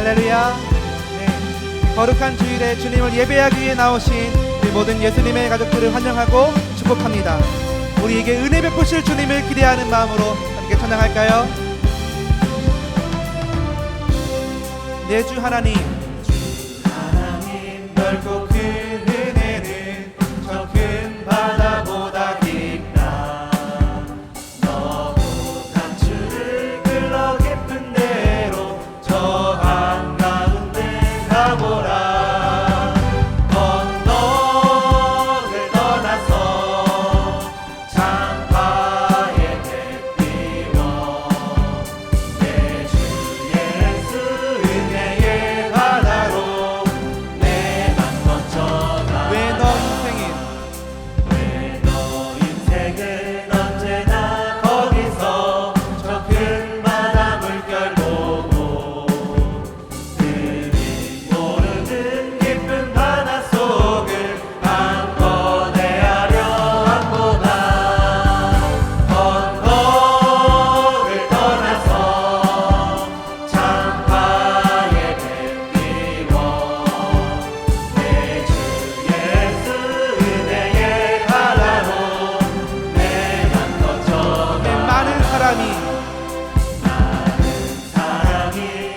할렐루야. 네, 거룩한 주일에 주님을 예배하기 위해 나오신 우리 모든 예수님의 가족들을 환영하고 축복합니다. 우리에게 은혜 베푸실 주님을 기대하는 마음으로 함께 찬양할까요? 내 주 하나님, 넓고 큰 은혜는 저 큰 바다보다 깊다. 너무 단추를 끌어 깊은 데로 저 한가운데 가보라. 언덕을 떠나서 창파에 햇비워 내 주 예수 은혜의 바다로 내 맘 걷혀가. 왜 너 인생은 언제나 거기서 저 큰 바다 물결 보고 그리 모르는 깊은 바다 속을 한 번에 하려 왔구나. 언덕을 떠나서 창파에 햇비워 내 주 예수 은혜의 바다로 내 맘 걷혀가. 많은 사람이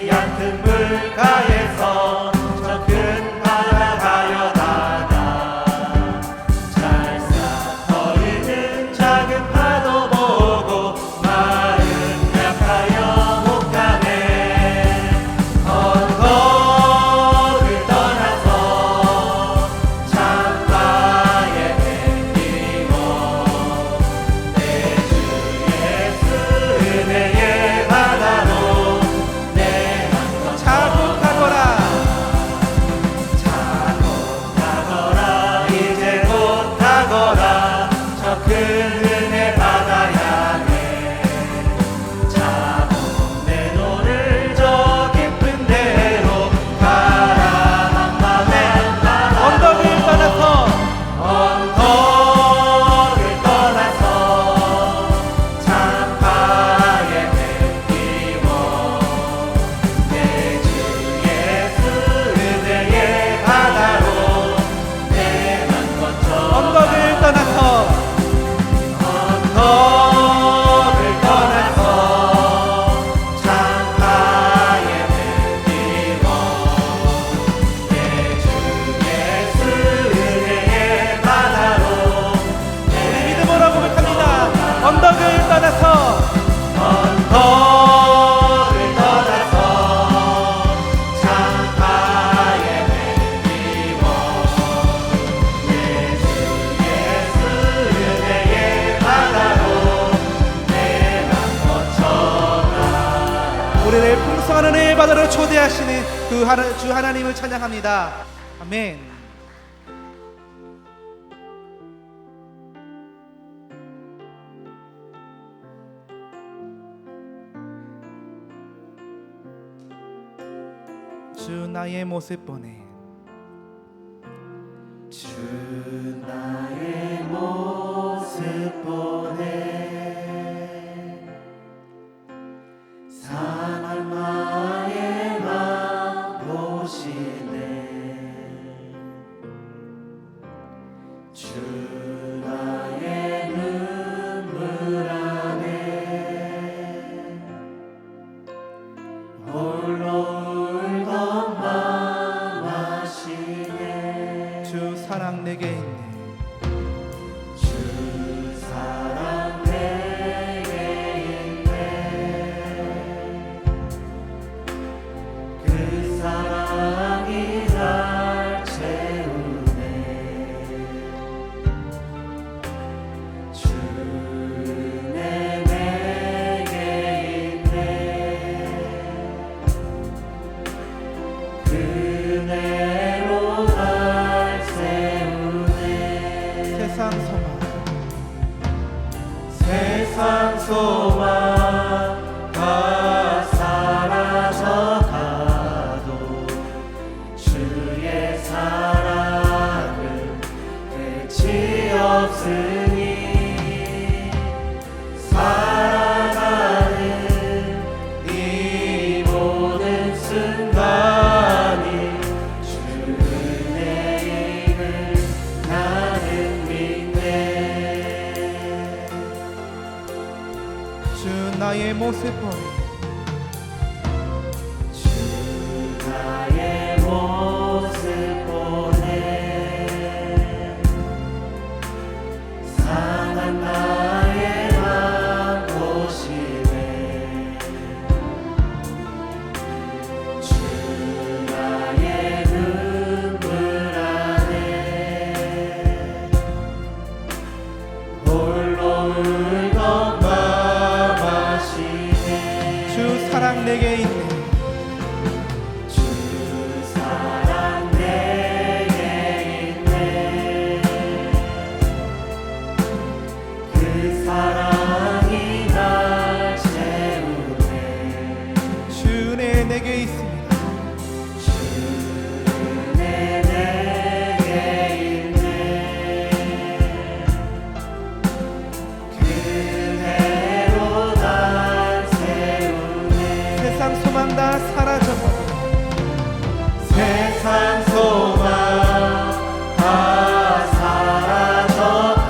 얕은 물가에서 저 큰 바다 가려다가 찰싹거리는 작은 파도 보고 마음 약하여 못 가네. 언덕을 떠나서 창파에 햇비워 내 주 예수 은혜의 바다로 내 맘 걷혀가. 가거라 이제 곧 가거라 저 큰 은혜 바다 향해. 자고 내 노를 저 깊은 데로 가라. 언덕을 떠나서 창파에 햇비워 내 주 예수 은혜의 바다로 내 맘 걷혀가. 언덕을 떠나서 창파에 햇비워 내 주 예수 은혜의 바다로. 우리 믿음으로 고백합니다. 언덕을 떠나서 창파에 햇비워 내 주 예수 은혜의 바다로 내 맘 걷혀가. 우리를 풍성한 은혜의 바다로 초대하시는 주 하나님을 찬양합니다. 아멘. 주 나의 모습 보내. 주 나의 모습 보내. 상한 나의 맘 보시네. 주 나의 눈물 안에 홀로 주 사랑 내게 있네. 주 사랑 내게 있네. 그 사랑이 날 채우네. 주 은혜 내게 있네. 그 은혜로 세상 소망 다 사라져가도 주의 사랑은 끝이 없으니 살아가는 이 모든 순간 나의 모습 보내 나의 모습 보내 상한 나의 맘 보시네 주 나의 눈물 안에 홀로 울던 맘 아시네 주 사랑 내게 있네 사랑 내게 있네 그 사랑이 날 채우네 주 은혜 내게 있습니다 은혜 내게 있네 그대로 날 세우네 세상 소망 다 사라져가고 세상 소망 다 사라져가도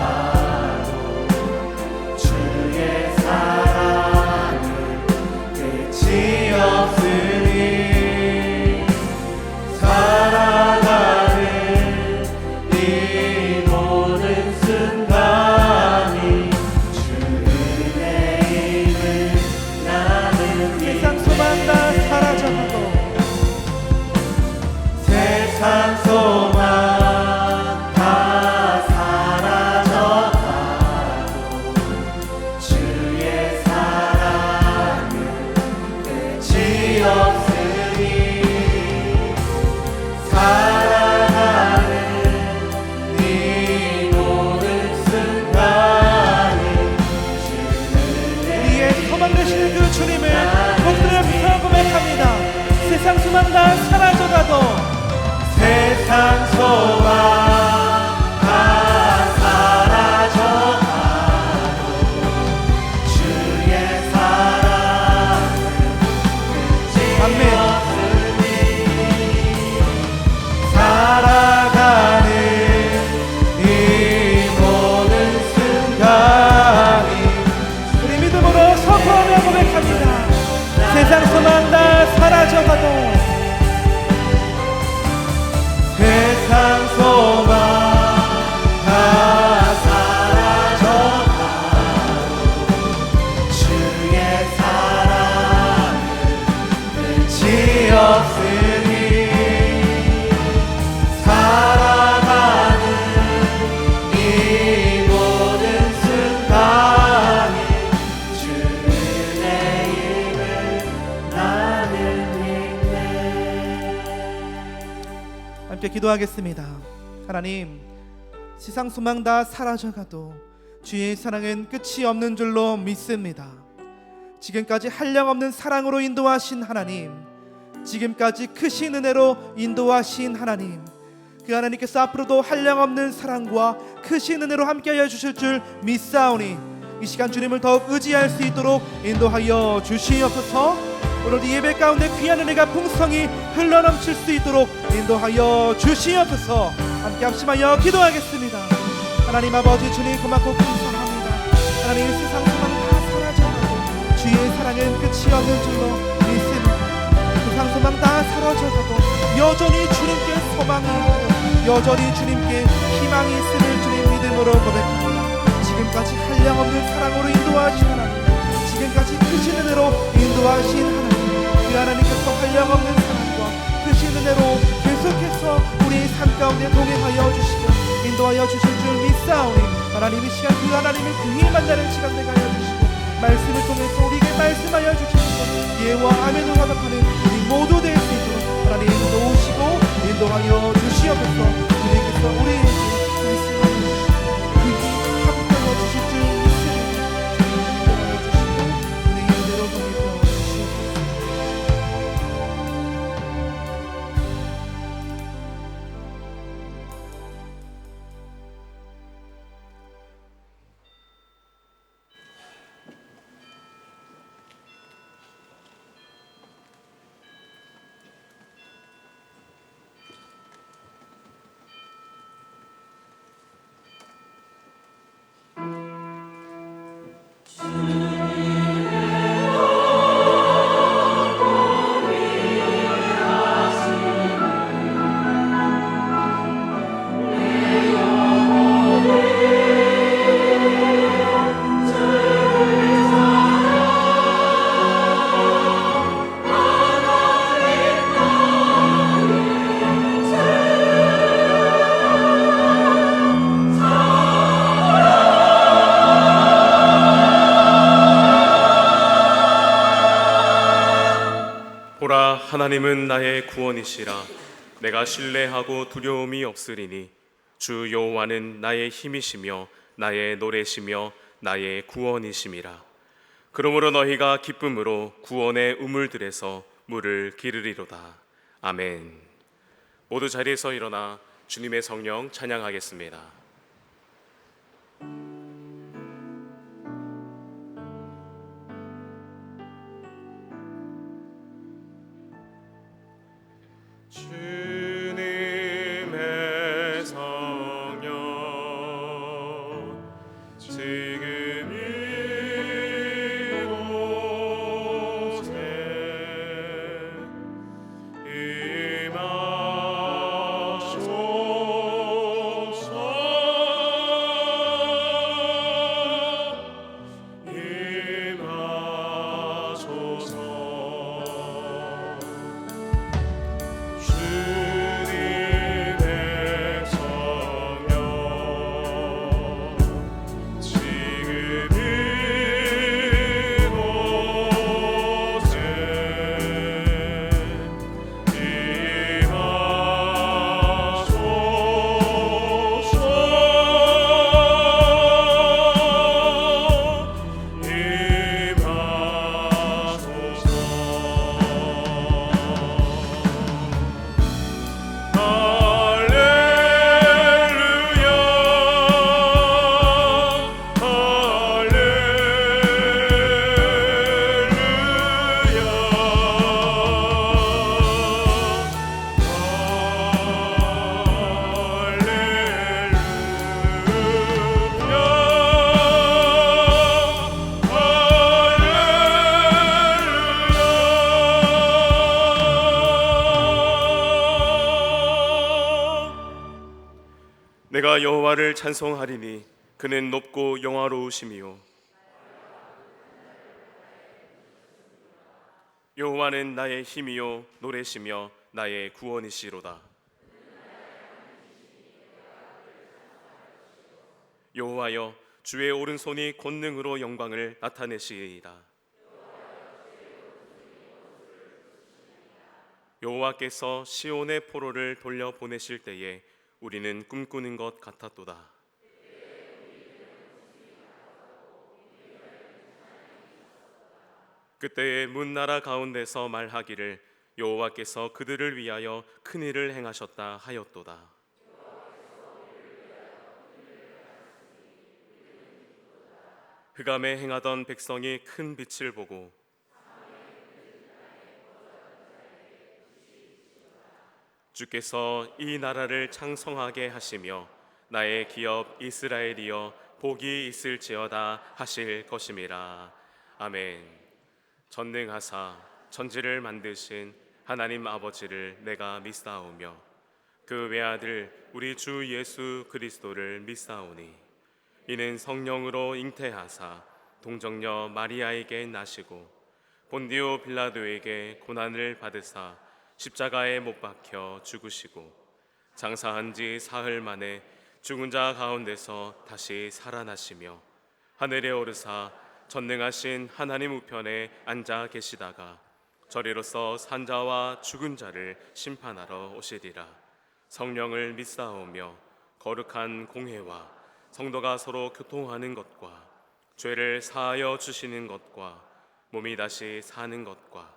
주의 사랑은 끝이 없으니 살아가는 이 모든 순간이 주 은혜임을 나는 세상 소망 다 사라져가고 세상 소망 다 사라져가도 주의 사랑은 끝이 없으니 살아가는 이 모든 순간이 우리의 소망 되시는 그 주님을 목소리를 부터 고백합니다 세상 소망 다 사라져가도 세상 소망 다 사라져가도 주의 사랑은 끝이 아멘. 없으니 살아가는 이 모든 순간이 우리 믿음으로 선포하며 고백합니다 세상 소망 다 사라져가도 세상 소망 다 사라져가도 주의 사랑은 끝이 없으니 살아가는 이 모든 순간이 주 은혜임을 나는 믿네 함께 기도하겠습니다 하나님 세상 소망 다 사라져가도 주의 사랑은 끝이 없는 줄로 믿습니다 지금까지 한량없는 사랑으로 인도하신 하나님 지금까지 크신 은혜로 인도하신 하나님 그 하나님께서 앞으로도 한량없는 사랑과 크신 은혜로 함께하여 주실 줄 믿사오니 이 시간 주님을 더욱 의지할 수 있도록 인도하여 주시옵소서 오늘 이 예배 가운데 귀한 은혜가 풍성히 흘러넘칠 수 있도록 인도하여 주시옵소서 함께 합심하여 기도하겠습니다 하나님 아버지 주님 고맙고 감사합니다 하나님 세상 소망 다 사라져가도 주의 사랑은 끝이 없는 줄로 믿습니다 세상 소망 다 사라져가도 여전히 주님께 소망이 있고 여전히 주님께 희망이 있음을 주님 믿음으로 고백합니다 지금까지 한량없는 사랑으로 인도하신 하나님 지금까지 크신 은혜로 인도하신 하나님 그 하나님께서 한량없는 사랑과 크신 은혜로 계속해서 우리의 삶 가운데 동행하여 주시고 인도하여 주실 줄 믿사오니 하나님 이 시간 그 하나님을 긍휼히 만나는 시간 되게 하여 주시고 말씀을 통해서 우리에게 말씀하여 주시고 예와 아멘으로 화답하는 우리 모두 될 수 있도록 하나님 도우시고 인도하여 주시옵소서 주님께서 우리에게 말씀하여 주시고 그이 함께하여 주실 줄 믿습니다 인도하여 주시고 우리의 은혜로 동행하여 주시옵소서 하나님은 나의 구원이시라. 내가 신뢰하고 두려움이 없으리니 주 여호와는 나의 힘이시며 나의 노래시며 나의 구원이심이라. 그러므로 너희가 기쁨으로 구원의 우물들에서 물을 기르리로다. 아멘. 모두 자리에서 일어나 주님의 성령 찬양하겠습니다. 주님의 성령 지금 이곳에 내가 여호와를 찬송하리니 그는 높고 영화로우심이요 여호와는 나의 힘이요 노래시며 나의 구원이시로다. 여호와여, 주의 오른손이 권능으로 영광을 나타내시리이다. 여호와께서 시온의 포로를 돌려 보내실 때에 우리는 꿈꾸는 것 같았도다. 그때에 문나라 가운데서 말하기를 여호와께서 그들을 위하여 큰 일을 행하셨다 하였도다. 흑암에 행하던 백성이 큰 빛을 보고 주께서 이 나라를 창성하게 하시며 나의 기업 이스라엘이여 복이 있을지어다 하실 것임이라. 아멘. 전능하사 천지를 만드신 하나님 아버지를 내가 믿사오며 그 외아들 우리 주 예수 그리스도를 믿사오니 이는 성령으로 잉태하사 동정녀 마리아에게 나시고 본디오 빌라도에게 고난을 받으사 십자가에 못 박혀 죽으시고 장사한 지 사흘 만에 죽은 자 가운데서 다시 살아나시며 하늘에 오르사 전능하신 하나님 우편에 앉아 계시다가 저리로서 산자와 죽은 자를 심판하러 오시리라. 성령을 믿사오며 거룩한 공회와 성도가 서로 교통하는 것과 죄를 사하여 주시는 것과 몸이 다시 사는 것과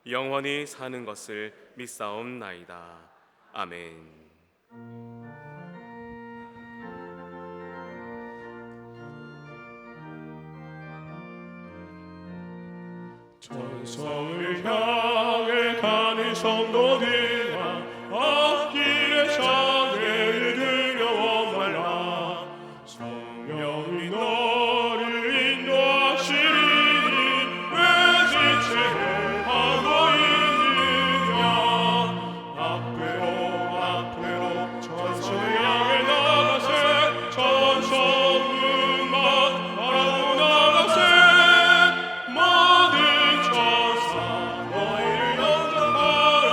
영원히 사는 것을 믿사옵나이다. 아멘. 천성을 향해 가는 성도들아 앞길에 장애를 두려워 말라. 성령이 너를 인도하시리니 왜 지체를 하고 있느냐. 앞으로 천성을 향해 나가세. 천성문만 바라고 나가세. 모든 천사 너희를 영접하라.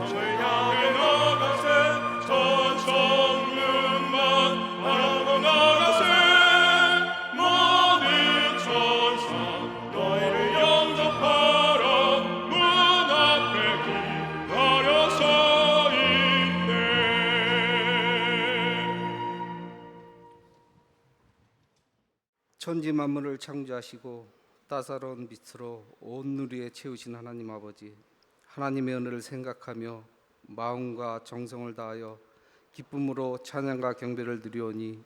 천상을 향해 나가세 저 천문만 바라보고 나가세 모든 천사 너희를 영접하라 문 앞에 기다려 서 있네. 천지 만물을 창조하시고 따사로운 빛으로 온 누리에 채우신 하나님 아버지, 하나님의 은혜를 생각하며 마음과 정성을 다하여 기쁨으로 찬양과 경배를 드리오니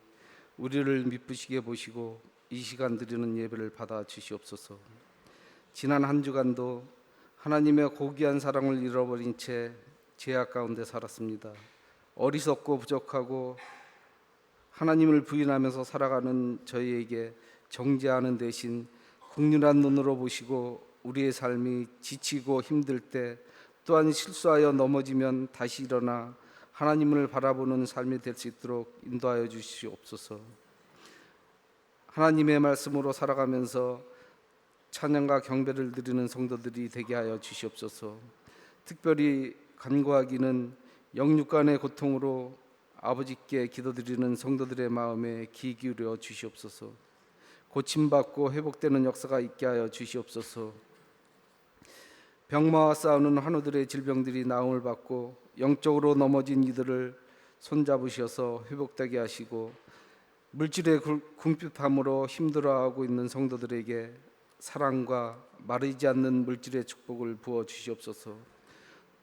우리를 미쁘시게 보시고 이 시간 드리는 예배를 받아 주시옵소서. 지난 한 주간도 하나님의 고귀한 사랑을 잃어버린 채 죄악 가운데 살았습니다. 어리석고 부족하고 하나님을 부인하면서 살아가는 저희에게 정죄하는 대신 긍휼한 눈으로 보시고 우리의 삶이 지치고 힘들 때 또한 실수하여 넘어지면 다시 일어나 하나님을 바라보는 삶이 될 수 있도록 인도하여 주시옵소서. 하나님의 말씀으로 살아가면서 찬양과 경배를 드리는 성도들이 되게 하여 주시옵소서. 특별히 간구하기는 영육간의 고통으로 아버지께 기도드리는 성도들의 마음에 귀 기울여 주시옵소서. 고침받고 회복되는 역사가 있게 하여 주시옵소서. 병마와 싸우는 환우들의 질병들이 나음을 받고 영적으로 넘어진 이들을 손잡으셔서 회복되게 하시고 물질의 궁핍함으로 힘들어하고 있는 성도들에게 사랑과 마르지 않는 물질의 축복을 부어 주시옵소서.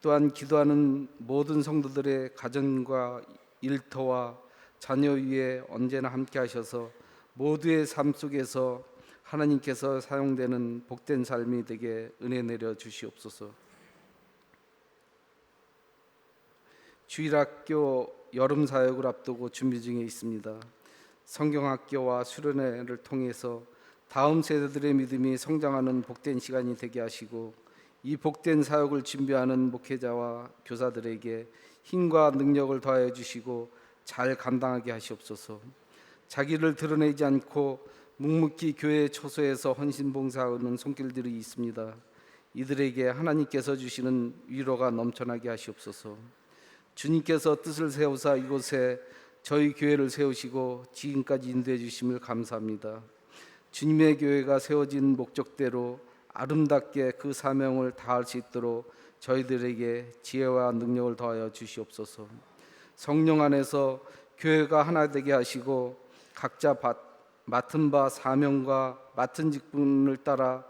또한 기도하는 모든 성도들의 가정과 일터와 자녀 위에 언제나 함께 하셔서 모두의 삶 속에서 하나님께서 사용되는 복된 삶이 되게 은혜 내려 주시옵소서. 주일학교 여름 사역을 앞두고 준비 중에 있습니다. 성경학교와 수련회를 통해서 다음 세대들의 믿음이 성장하는 복된 시간이 되게 하시고 이 복된 사역을 준비하는 목회자와 교사들에게 힘과 능력을 더하여 주시고 잘 감당하게 하시옵소서. 자기를 드러내지 않고 묵묵히 교회 초소에서 헌신봉사하는 손길들이 있습니다. 이들에게 하나님께서 주시는 위로가 넘쳐나게 하시옵소서. 주님께서 뜻을 세우사 이곳에 저희 교회를 세우시고 지금까지 인도해 주심을 감사합니다. 주님의 교회가 세워진 목적대로 아름답게 그 사명을 다할 수 있도록 저희들에게 지혜와 능력을 더하여 주시옵소서. 성령 안에서 교회가 하나 되게 하시고 각자 맡은 바 사명과 맡은 직분을 따라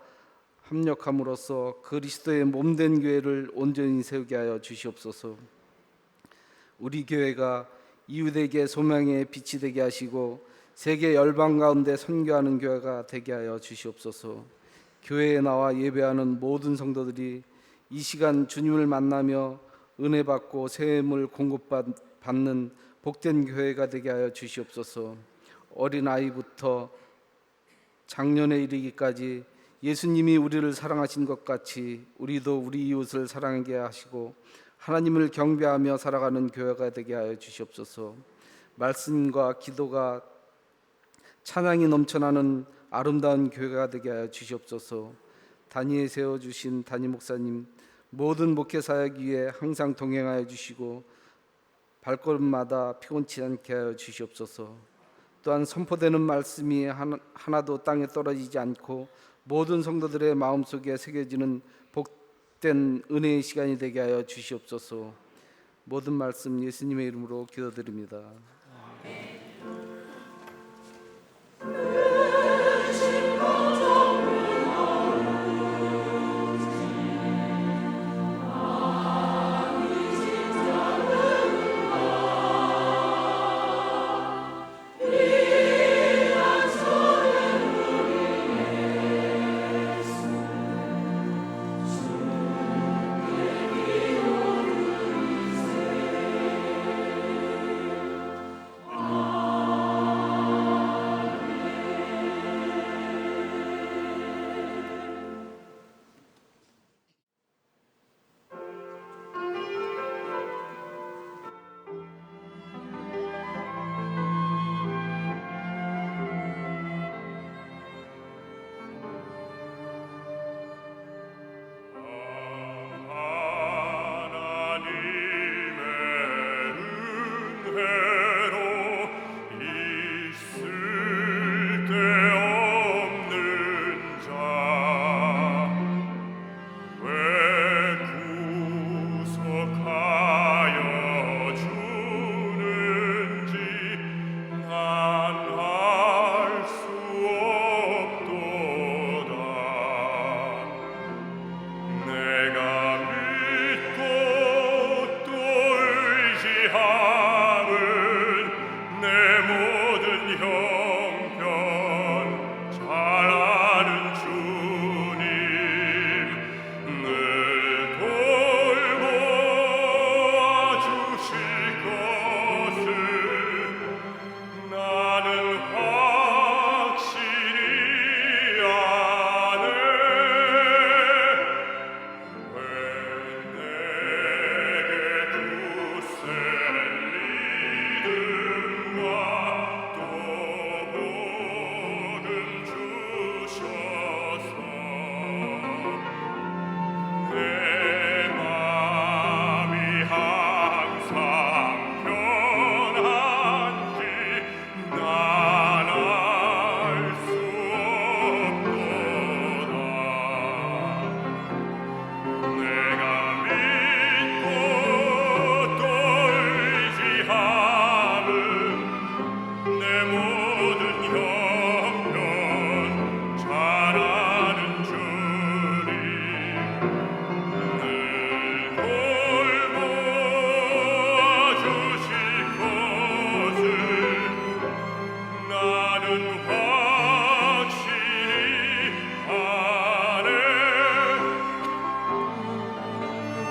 합력함으로써 그리스도의 몸된 교회를 온전히 세우게 하여 주시옵소서. 우리 교회가 이웃에게 소망의 빛이 되게 하시고 세계 열방 가운데 선교하는 교회가 되게 하여 주시옵소서. 교회에 나와 예배하는 모든 성도들이 이 시간 주님을 만나며 은혜 받고 새 힘을 공급받는 복된 교회가 되게 하여 주시옵소서. 어린아이부터 장년에 이르기까지 예수님이 우리를 사랑하신 것 같이 우리도 우리 이웃을 사랑하게 하시고 하나님을 경배하며 살아가는 교회가 되게 하여 주시옵소서. 말씀과 기도가 찬양이 넘쳐나는 아름다운 교회가 되게 하여 주시옵소서. 단위에 세워주신 담임 목사님, 모든 목회 사역 위에 항상 동행하여 주시고 발걸음마다 피곤치 않게 하여 주시옵소서. 또한 선포되는 말씀이 하나도 땅에 떨어지지 않고 모든 성도들의 마음속에 새겨지는 복된 은혜의 시간이 되게 하여 주시옵소서. 모든 말씀 예수님의 이름으로 기도드립니다.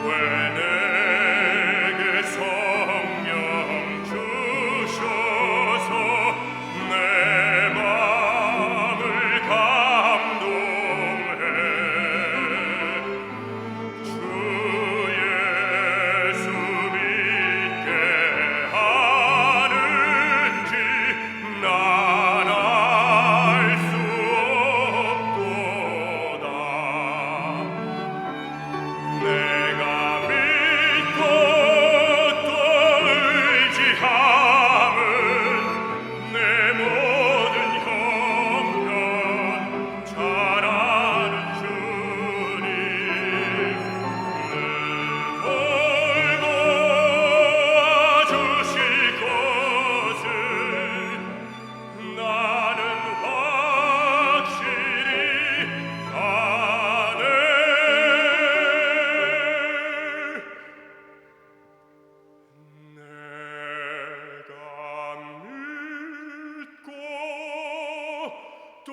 왜 내게 성령 주셔서 내 마음을 감동해 주 예수 믿게 하는지 난 알 수 없도다. 내가 믿고 또 의지함은 내 모든 형편 잘 아는 주님 늘 돌보아주실 것을 나는 확실히 아네. 내가 믿고 또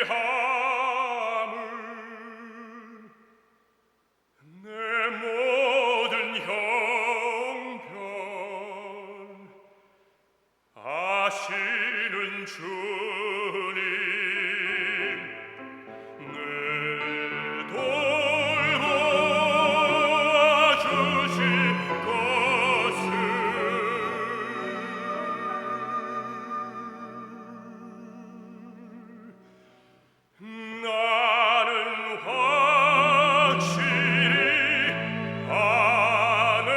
의지함은 내 모든 형편 아시는 주님 늘 돌보아주실 것을 나는 확실히 아네.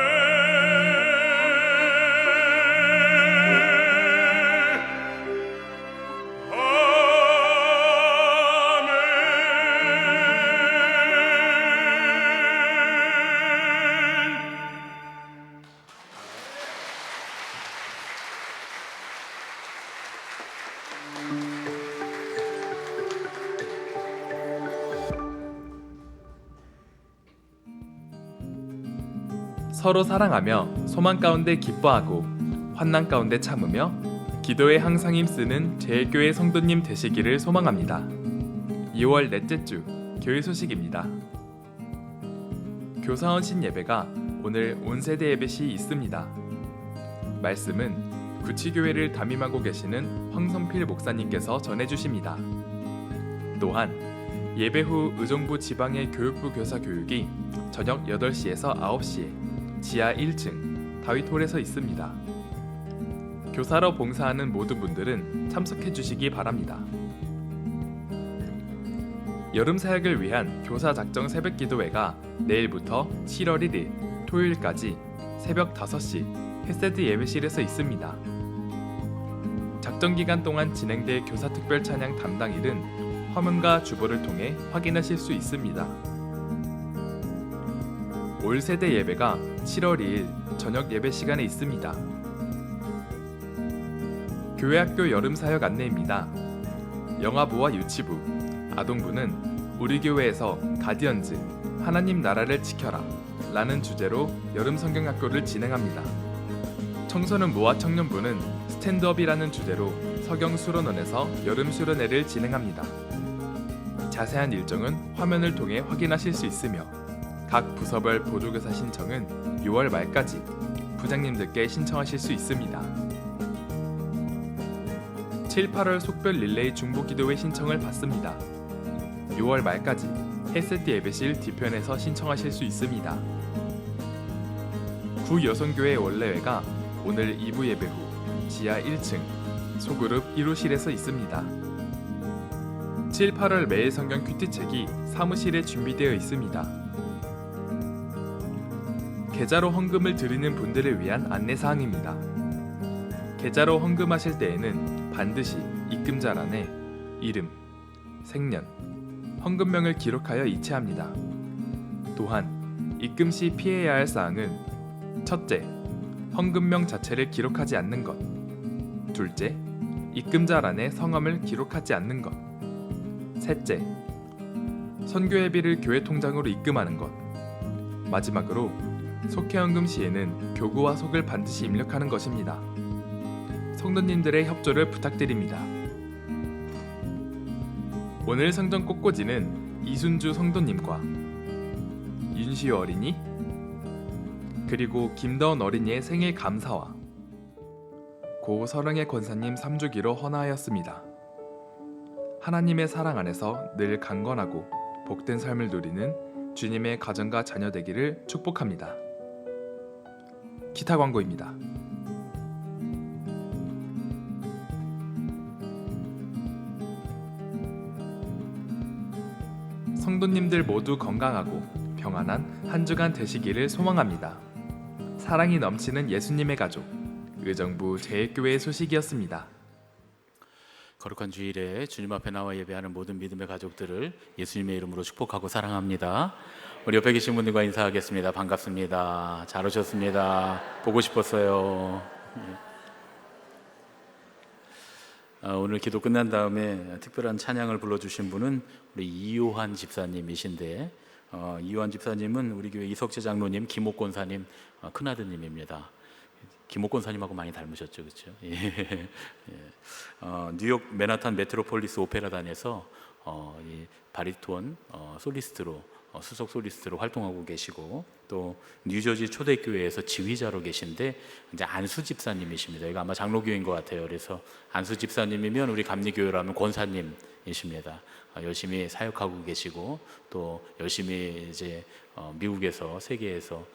아멘. 서로 사랑하며 소망 가운데 기뻐하고 환난 가운데 참으며 기도에 항상 힘쓰는 제1교회 성도님 되시기를 소망합니다. 2월 넷째 주 교회 소식입니다. 교사원 신예배가 오늘 온세대 예배시 있습니다. 말씀은 구치교회를 담임하고 계시는 황성필 목사님께서 전해주십니다. 또한 예배 후 의정부 지방의 교육부 교사 교육이 저녁 8시에서 9시에 지하 1층 다윗홀에서 있습니다. 교사로 봉사하는 모든 분들은 참석해 주시기 바랍니다. 여름 사역을 위한 교사 작정 새벽 기도회가 내일부터 7월 1일 토요일까지 새벽 5시 햇세드 예배실에서 있습니다. 작정 기간 동안 진행될 교사 특별 찬양 담당일은 화면과 주보를 통해 확인하실 수 있습니다. 올 세대 예배가 7월 2일 저녁 예배 시간에 있습니다. 교회학교 여름 사역 안내입니다. 영아부와 유치부, 아동부는 우리 교회에서 가디언즈 하나님 나라를 지켜라 라는 주제로 여름 성경학교를 진행합니다. 청소년부와 청년부는 스탠드업이라는 주제로 서경 수련원에서 여름 수련회를 진행합니다. 자세한 일정은 화면을 통해 확인하실 수 있으며 각 부서별 보조교사 신청은 6월 말까지 부장님들께 신청하실 수 있습니다. 7, 8월 속별 릴레이 중보기도회 신청을 받습니다. 6월 말까지 햇세드 예배실 뒤편에서 신청하실 수 있습니다. 구여성교회 원래회가 오늘 2부 예배 후 지하 1층 소그룹 1호실에서 있습니다. 7, 8월 매일 성경 큐티책이 사무실에 준비되어 있습니다. 계좌로 헌금을 드리는 분들을 위한 안내사항입니다. 계좌로 헌금하실 때에는 반드시 입금자란에 이름, 생년, 헌금명을 기록하여 이체합니다. 또한 입금 시 피해야 할 사항은 첫째, 헌금명 자체를 기록하지 않는 것. 둘째, 입금자란에 성함을 기록하지 않는 것. 셋째, 선교회비를 교회 통장으로 입금하는 것. 마지막으로 속회헌금 시에는 교구와 속을 반드시 입력하는 것입니다. 성도님들의 협조를 부탁드립니다. 오늘 성전 꽃꽂이는 이순주 성도님과 윤시우 어린이, 그리고 김다운 어린이의 생일 감사와 고 서령의 권사님 3주기로 헌화하였습니다. 하나님의 사랑 안에서 늘 강건하고 복된 삶을 누리는 주님의 가정과 자녀 되기를 축복합니다. 기타 광고입니다. 성도님들 모두 건강하고 평안한 한 주간 되시기를 소망합니다. 사랑이 넘치는 예수님의 가족, 의정부 제일교회의 소식이었습니다. 거룩한 주일에 주님 앞에 나와 예배하는 모든 믿음의 가족들을 예수님의 이름으로 축복하고 사랑합니다. 우리 옆에 계신 분들과 인사하겠습니다. 반갑습니다. 잘 오셨습니다. 보고 싶었어요. 오늘 기도 끝난 다음에 특별한 찬양을 불러주신 분은 우리 이요한 집사님이신데, 이요한 집사님은 우리 교회 이석재 장로님, 김옥 권사님 큰아드님입니다. 김옥 권사님하고 많이 닮으셨죠, 그렇죠? 예. 뉴욕 맨하탄 메트로폴리스 오페라단에서 이 바리톤 솔리스트로 수석 솔리스트로 활동하고 계시고, 또 뉴저지 초대교회에서 지휘자로 계신데 이제 안수 집사님이십니다. 이거 아마 장로교회인 것 같아요. 그래서 안수 집사님이면 우리 감리교회라면 권사님이십니다. 열심히 사역하고 계시고, 또 열심히 이제 미국에서 세계에서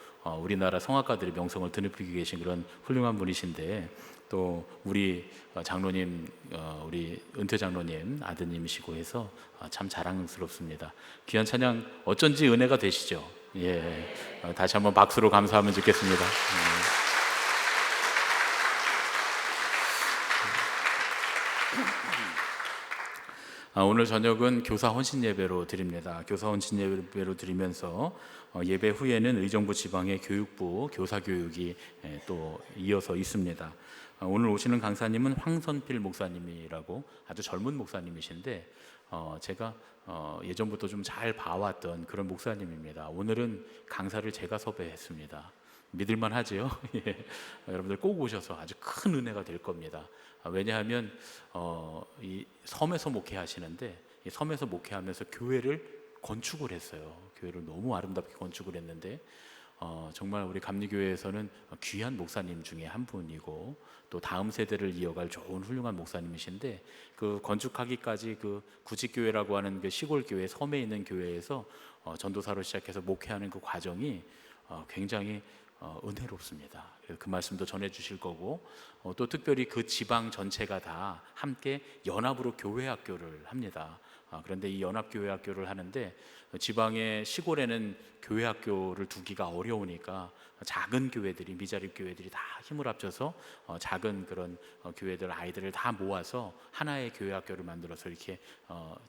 우리나라 성악가들의 명성을 드높이고 계신 그런 훌륭한 분이신데, 또 우리 장로님, 우리 은퇴 장로님 아드님이시고 해서 참 자랑스럽습니다. 귀한 찬양 어쩐지 은혜가 되시죠? 예, 다시 한번 박수로 감사하면 좋겠습니다. 오늘 저녁은 교사 헌신 예배로 드립니다. 교사 헌신 예배로 드리면서 예배 후에는 의정부 지방의 교육부 교사 교육이 또 이어서 있습니다. 오늘 오시는 강사님은 황선필 목사님이라고 아주 젊은 목사님이신데, 제가 예전부터 좀 잘 봐왔던 그런 목사님입니다. 오늘은 강사를 제가 섭외했습니다. 믿을만 하지요? 예. 여러분들 꼭 오셔서 아주 큰 은혜가 될 겁니다. 왜냐하면 이 섬에서 목회하시는데, 이 섬에서 목회하면서 교회를 건축을 했어요. 교회를 너무 아름답게 건축을 했는데, 정말 우리 감리교회에서는 귀한 목사님 중에 한 분이고, 또 다음 세대를 이어갈 좋은 훌륭한 목사님이신데, 그 건축하기까지 그 구직교회라고 하는 그 시골교회, 섬에 있는 교회에서 전도사로 시작해서 목회하는 그 과정이 굉장히 은혜롭습니다. 그 말씀도 전해 주실 거고, 또 특별히 그 지방 전체가 다 함께 연합으로 교회학교를 합니다. 그런데 이 연합교회학교를 하는데, 지방의 시골에는 교회학교를 두기가 어려우니까 작은 교회들이, 미자립 교회들이 다 힘을 합쳐서 작은 그런 교회들 아이들을 다 모아서 하나의 교회학교를 만들어서 이렇게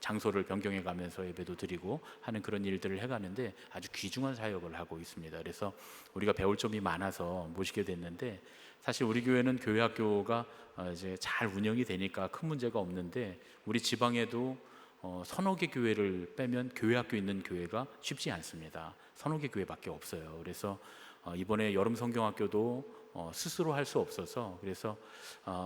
장소를 변경해 가면서 예배도 드리고 하는 그런 일들을 해가는데 아주 귀중한 사역을 하고 있습니다. 그래서 우리가 배울 점이 많아서 모시게 됐는데, 사실 우리 교회는 교회학교가 이제 잘 운영이 되니까 큰 문제가 없는데, 우리 지방에도 서너 개 교회를 빼면 교회학교 있는 교회가 쉽지 않습니다. 서너 개 교회밖에 없어요. 그래서 이번에 여름 성경학교도 스스로 할 수 없어서, 그래서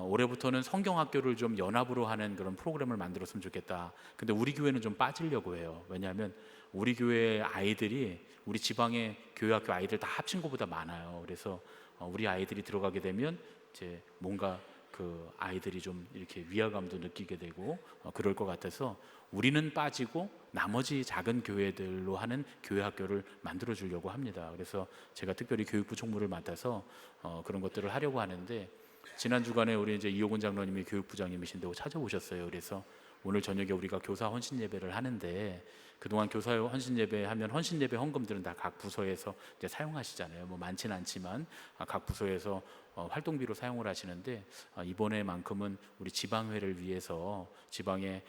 올해부터는 성경학교를 좀 연합으로 하는 그런 프로그램을 만들었으면 좋겠다. 근데 우리 교회는 좀 빠지려고 해요. 왜냐하면 우리 교회 아이들이 우리 지방의 교회학교 아이들 다 합친 것보다 많아요. 그래서 우리 아이들이 들어가게 되면 이제 뭔가 그 아이들이 좀 이렇게 위화감도 느끼게 되고 그럴 것 같아서 우리는 빠지고 나머지 작은 교회들로 하는 교회학교를 만들어 주려고 합니다. 그래서 제가 특별히 교육부 총무를 맡아서 그런 것들을 하려고 하는데, 지난 주간에 우리 이제 이호곤 장로님이 교육부장님이신데 찾아오셨어요. 그래서 오늘 저녁에 우리가 교사 헌신 예배를 하는데, 그동안 교사 헌신 예배 하면 헌신 예배 헌금들은 다 각 부서에서 이제 사용하시잖아요. 뭐 많지는 않지만 각 부서에서 활동비로 사용을 하시는데, 이번에만큼은 우리 지방회를 위해서, 지방의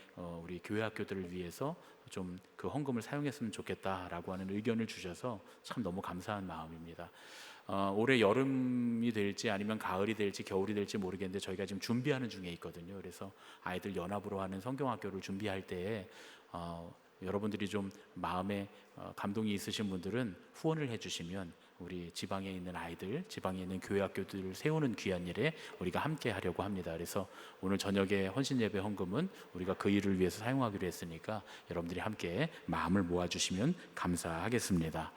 우리 교회학교들을 위해서 좀 그 헌금을 사용했으면 좋겠다라고 하는 의견을 주셔서 참 너무 감사한 마음입니다. 올해 여름이 될지 아니면 가을이 될지 겨울이 될지 모르겠는데 저희가 지금 준비하는 중에 있거든요. 그래서 아이들 연합으로 하는 성경학교를 준비할 때에 여러분들이 좀 마음에 감동이 있으신 분들은 후원을 해주시면 우리 지방에 있는 아이들, 지방에 있는 교회학교들을 세우는 귀한 일에 우리가 함께 하려고 합니다. 그래서 오늘 저녁에 헌신예배 헌금은 우리가 그 일을 위해서 사용하기로 했으니까 여러분들이 함께 마음을 모아주시면 감사하겠습니다.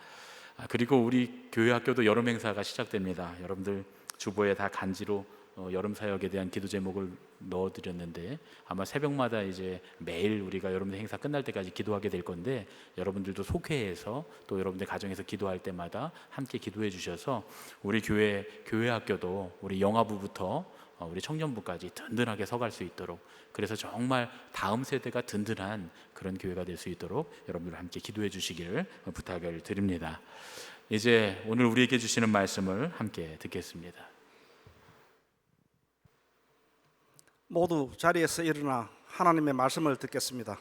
그리고 우리 교회 학교도 여름 행사가 시작됩니다. 여러분들 주보에 다 간지로 여름 사역에 대한 기도 제목을 넣어드렸는데 아마 새벽마다 이제 매일 우리가 여러분들 행사 끝날 때까지 기도하게 될 건데 여러분들도 속회에서 또 여러분들 가정에서 기도할 때마다 함께 기도해 주셔서 우리 교회 학교도 우리 영아부부터 우리 청년부까지 든든하게 서갈 수 있도록, 그래서 정말 다음 세대가 든든한 그런 교회가 될 수 있도록 여러분들 함께 기도해 주시기를 부탁을 드립니다. 이제 오늘 우리에게 주시는 말씀을 함께 듣겠습니다. 모두 자리에서 일어나 하나님의 말씀을 듣겠습니다.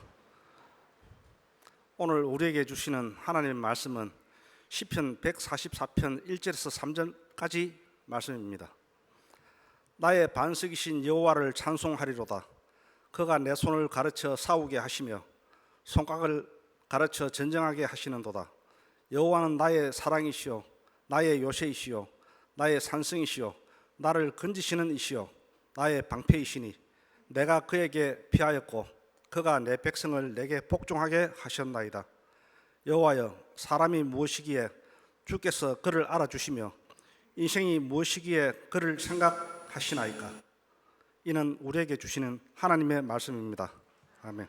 오늘 우리에게 주시는 하나님의 말씀은 시편 144편 1절에서 3절까지 말씀입니다. 나의 반석이신 여호와를 찬송하리로다. 그가 내 손을 가르쳐 싸우게 하시며 손각을 가르쳐 전쟁하게 하시는도다. 여호와는 나의 사랑이시요 나의 요새이시요 나의 산성이시요 나를 건지시는 이시요 나의 방패이시니 내가 그에게 피하였고 그가 내 백성을 내게 복종하게 하셨나이다. 여호와여, 사람이 무엇이기에 주께서 그를 알아주시며 인생이 무엇이기에 그를 생각하시나이까. 이는 우리에게 주시는 하나님의 말씀입니다. 아멘.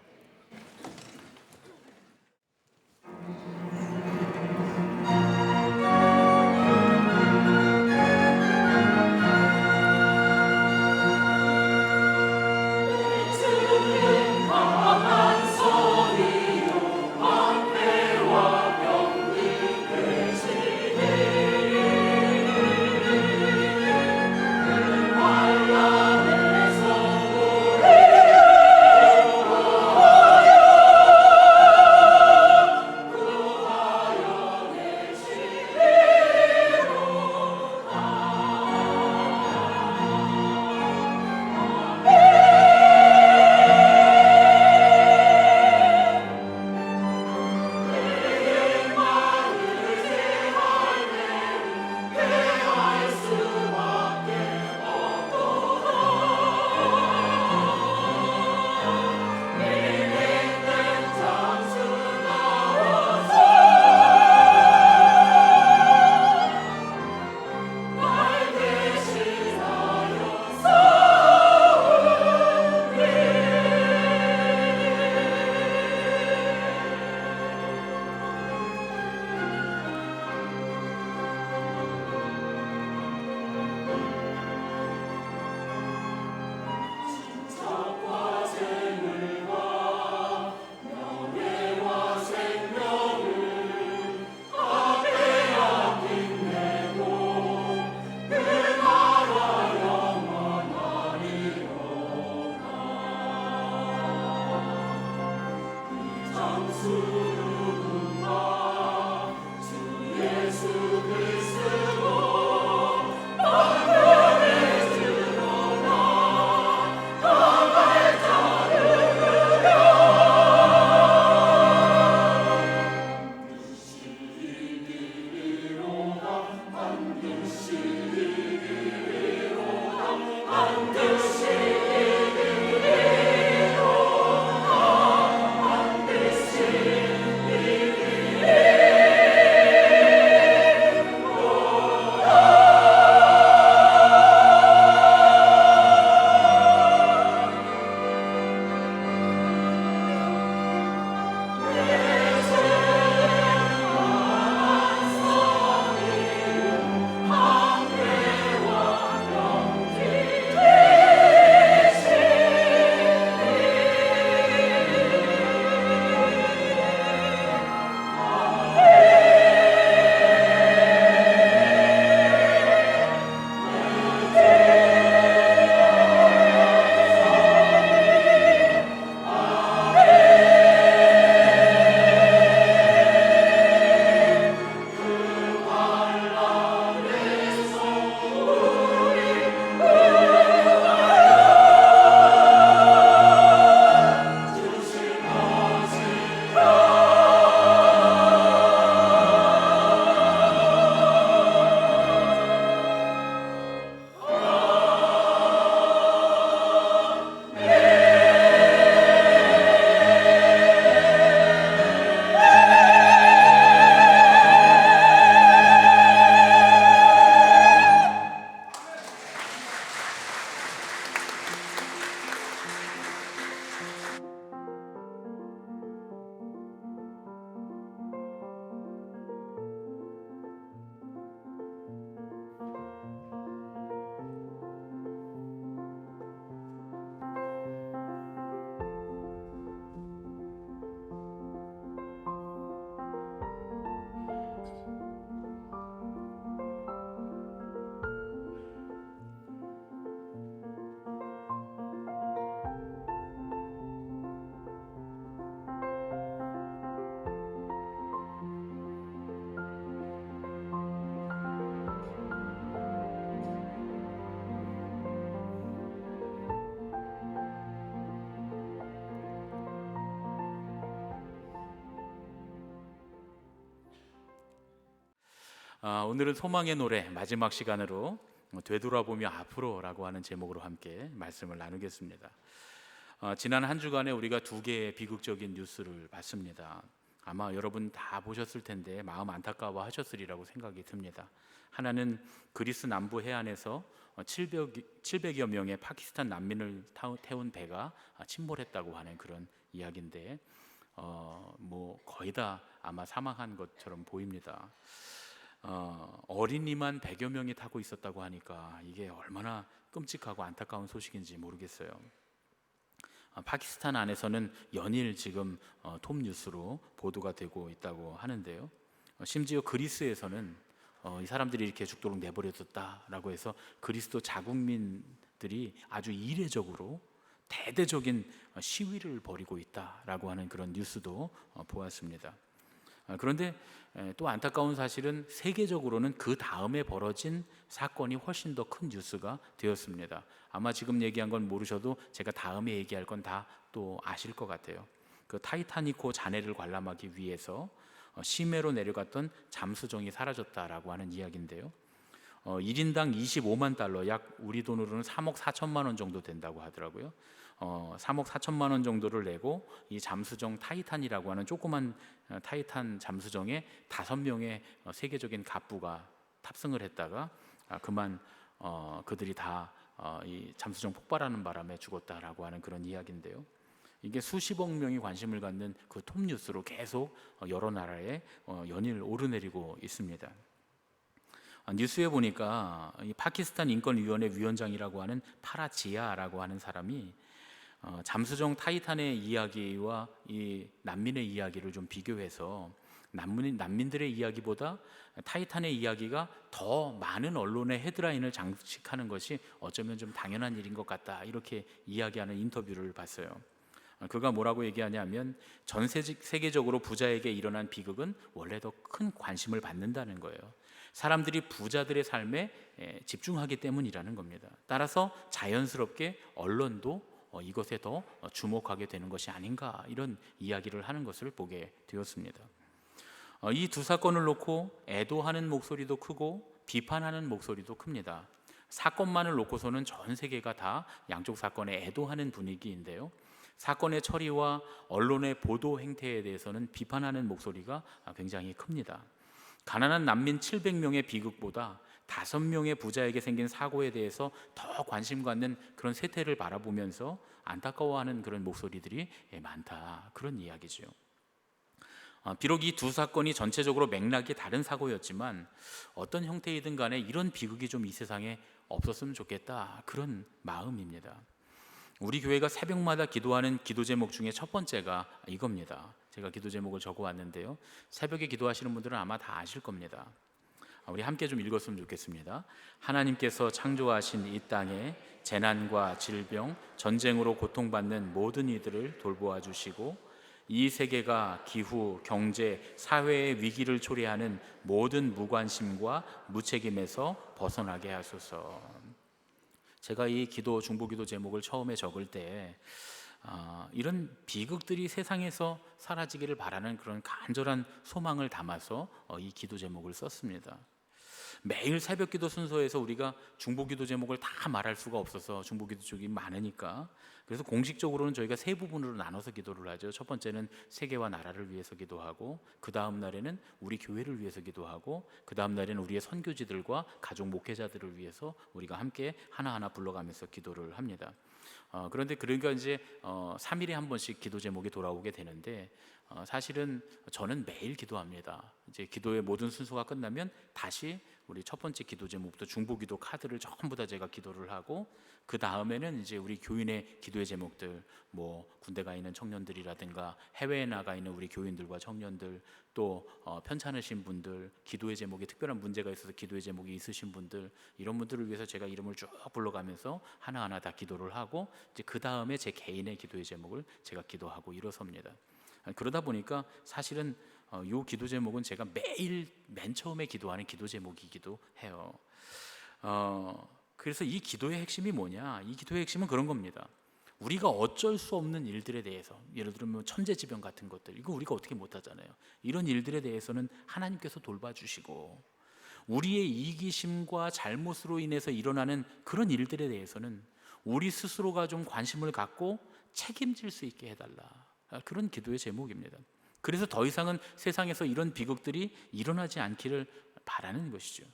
오늘은 소망의 노래 마지막 시간으로 되돌아보며 앞으로라고 하는 제목으로 함께 말씀을 나누겠습니다. 지난 한 주간에 우리가 두 개의 비극적인 뉴스를 봤습니다. 아마 여러분 다 보셨을 텐데 마음 안타까워 하셨으리라고 생각이 듭니다. 하나는 그리스 남부 해안에서 700여 명의 파키스탄 난민을 태운 배가 침몰했다고 하는 그런 이야기인데 뭐 거의 다 아마 사망한 것처럼 보입니다. 어린이만 100여 명이 타고 있었다고 하니까 이게 얼마나 끔찍하고 안타까운 소식인지 모르겠어요. 파키스탄 안에서는 연일 지금 톱 뉴스로 보도가 되고 있다고 하는데요. 심지어 그리스에서는 이 사람들이 이렇게 죽도록 내버려뒀다라고 해서 그리스도 자국민들이 아주 이례적으로 대대적인 시위를 벌이고 있다라고 하는 그런 뉴스도 보았습니다. 그런데 또 안타까운 사실은 세계적으로는 그 다음에 벌어진 사건이 훨씬 더 큰 뉴스가 되었습니다. 아마 지금 얘기한 건 모르셔도 제가 다음에 얘기할 건 다 또 아실 것 같아요. 그 타이타닉호 잔해를 관람하기 위해서 심해로 내려갔던 잠수정이 사라졌다라고 하는 이야기인데요. 1인당 25만 달러, 약 우리 돈으로는 3억 4천만 원 정도 된다고 하더라고요. 3억 4천만 원 정도를 내고 이 잠수정 타이탄이라고 하는 조그만 타이탄 잠수정에 5명의 세계적인 갑부가 탑승을 했다가 그만 그들이 다 이 잠수정 폭발하는 바람에 죽었다라고 하는 그런 이야기인데요. 이게 수십억 명이 관심을 갖는 그 톱 뉴스로 계속 여러 나라에 연일 오르내리고 있습니다. 뉴스에 보니까 이 파키스탄 인권위원회 위원장이라고 하는 파라지아라고 하는 사람이 잠수정 타이탄의 이야기와 이 난민의 이야기를 좀 비교해서 난민들의 이야기보다 타이탄의 이야기가 더 많은 언론의 헤드라인을 장식하는 것이 어쩌면 좀 당연한 일인 것 같다, 이렇게 이야기하는 인터뷰를 봤어요. 그가 뭐라고 얘기하냐면 전 세계적으로 부자에게 일어난 비극은 원래 더 큰 관심을 받는다는 거예요. 사람들이 부자들의 삶에 집중하기 때문이라는 겁니다. 따라서 자연스럽게 언론도 이것에 더 주목하게 되는 것이 아닌가, 이런 이야기를 하는 것을 보게 되었습니다. 이 두 사건을 놓고 애도하는 목소리도 크고 비판하는 목소리도 큽니다. 사건만을 놓고서는 전 세계가 다 양쪽 사건에 애도하는 분위기인데요. 사건의 처리와 언론의 보도 행태에 대해서는 비판하는 목소리가 굉장히 큽니다. 가난한 난민 700명의 비극보다 5명의 부자에게 생긴 사고에 대해서 더 관심 갖는 그런 세태를 바라보면서 안타까워하는 그런 목소리들이 많다, 그런 이야기죠. 비록 이 두 사건이 전체적으로 맥락이 다른 사고였지만 어떤 형태이든 간에 이런 비극이 좀 이 세상에 없었으면 좋겠다, 그런 마음입니다. 우리 교회가 새벽마다 기도하는 기도 제목 중에 첫 번째가 이겁니다. 제가 기도 제목을 적어왔는데요. 새벽에 기도하시는 분들은 아마 다 아실 겁니다. 우리 함께 좀 읽었으면 좋겠습니다. 하나님께서 창조하신 이 땅에 재난과 질병, 전쟁으로 고통받는 모든 이들을 돌보아 주시고 이 세계가 기후, 경제, 사회의 위기를 초래하는 모든 무관심과 무책임에서 벗어나게 하소서. 제가 이 중보기도 제목을 처음에 적을 때 이런 비극들이 세상에서 사라지기를 바라는 그런 간절한 소망을 담아서 이 기도 제목을 썼습니다. 매일 새벽기도 순서에서 우리가 중보기도 제목을 다 말할 수가 없어서 중보기도 쪽이 많으니까, 그래서 공식적으로는 저희가 세 부분으로 나눠서 기도를 하죠. 첫 번째는 세계와 나라를 위해서 기도하고, 그 다음 날에는 우리 교회를 위해서 기도하고, 그 다음 날에는 우리의 선교지들과 가족 목회자들을 위해서 우리가 함께 하나하나 불러가면서 기도를 합니다. 그런데 그러니까 이제 3일에 한 번씩 기도 제목이 돌아오게 되는데, 사실은 저는 매일 기도합니다. 이제 기도의 모든 순서가 끝나면 다시 우리 첫 번째 기도 제목부터 중보기도 카드를 전부 다 제가 기도를 하고, 그 다음에는 이제 우리 교인의 기도의 제목들, 뭐 군대 가 있는 청년들이라든가 해외에 나가 있는 우리 교인들과 청년들, 또 편찮으신 분들, 기도의 제목에 특별한 문제가 있어서 기도의 제목이 있으신 분들, 이런 분들을 위해서 제가 이름을 쭉 불러가면서 하나하나 다 기도를 하고, 이제 그 다음에 제 개인의 기도의 제목을 제가 기도하고 일어섭니다. 그러다 보니까 사실은 이 기도 제목은 제가 매일 맨 처음에 기도하는 기도 제목이기도 해요. 그래서 이 기도의 핵심이 뭐냐? 이 기도의 핵심은 그런 겁니다. 우리가 어쩔 수 없는 일들에 대해서, 예를 들면 천재지변 같은 것들, 이거 우리가 어떻게 못하잖아요. 이런 일들에 대해서는 하나님께서 돌봐주시고, 우리의 이기심과 잘못으로 인해서 일어나는 그런 일들에 대해서는 우리 스스로가 좀 관심을 갖고 책임질 수 있게 해달라. 그런 기도의 제목입니다. 그래서 더 이상은 세상에서 이런 비극들이 일어나지 않기를 바라는 것이죠.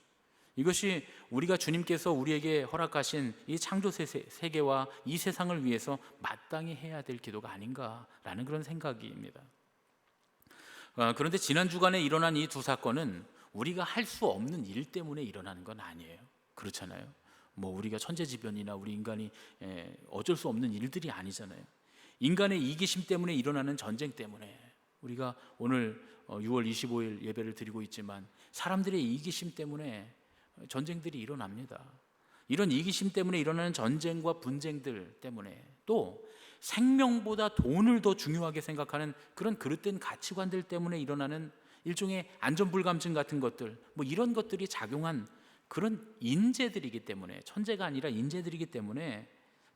이것이 우리가 주님께서 우리에게 허락하신 이 창조 세계와 이 세상을 위해서 마땅히 해야 될 기도가 아닌가라는 그런 생각입니다. 그런데 지난 주간에 일어난 이 두 사건은 우리가 할 수 없는 일 때문에 일어나는 건 아니에요. 그렇잖아요. 뭐 우리가 천재지변이나 우리 인간이 어쩔 수 없는 일들이 아니잖아요. 인간의 이기심 때문에 일어나는 전쟁 때문에 우리가 오늘 6월 25일 예배를 드리고 있지만 사람들의 이기심 때문에 전쟁들이 일어납니다. 이런 이기심 때문에 일어나는 전쟁과 분쟁들 때문에 또 생명보다 돈을 더 중요하게 생각하는 그런 그릇된 가치관들 때문에 일어나는 일종의 안전불감증 같은 것들, 뭐 이런 것들이 작용한 그런 인재들이기 때문에, 천재가 아니라 인재들이기 때문에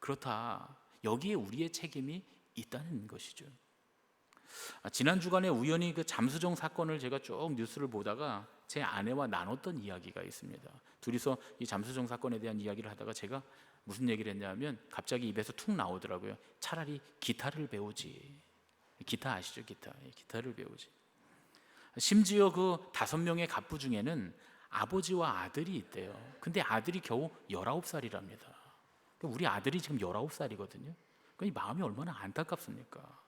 그렇다. 여기에 우리의 책임이 있다는 것이죠. 지난 주간에 우연히 그 잠수정 사건을 제가 쭉 뉴스를 보다가 제 아내와 나눴던 이야기가 있습니다. 둘이서 이 잠수정 사건에 대한 이야기를 하다가 제가 무슨 얘기를 했냐면 갑자기 입에서 툭 나오더라고요. 차라리 기타를 배우지. 기타 아시죠? 기타를 배우지. 심지어 그 5명의 갑부 중에는 아버지와 아들이 있대요. 근데 아들이 겨우 19살이랍니다. 우리 아들이 지금 19살이거든요. 이 마음이 얼마나 안타깝습니까?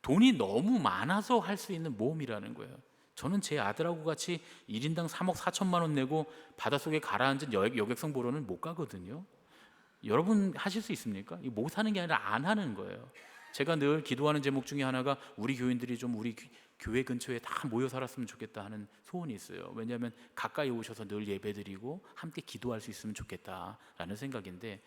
돈이 너무 많아서 할 수 있는 모험이라는 거예요. 저는 제 아들하고 같이 1인당 3억 4천만 원 내고 바닷속에 가라앉은 여객선 보러는 못 가거든요. 여러분 하실 수 있습니까? 못 하는 게 아니라 안 하는 거예요. 제가 늘 기도하는 제목 중에 하나가 우리 교인들이 좀 우리 교회 근처에 다 모여 살았으면 좋겠다 하는 소원이 있어요. 왜냐하면 가까이 오셔서 늘 예배드리고 함께 기도할 수 있으면 좋겠다라는 생각인데,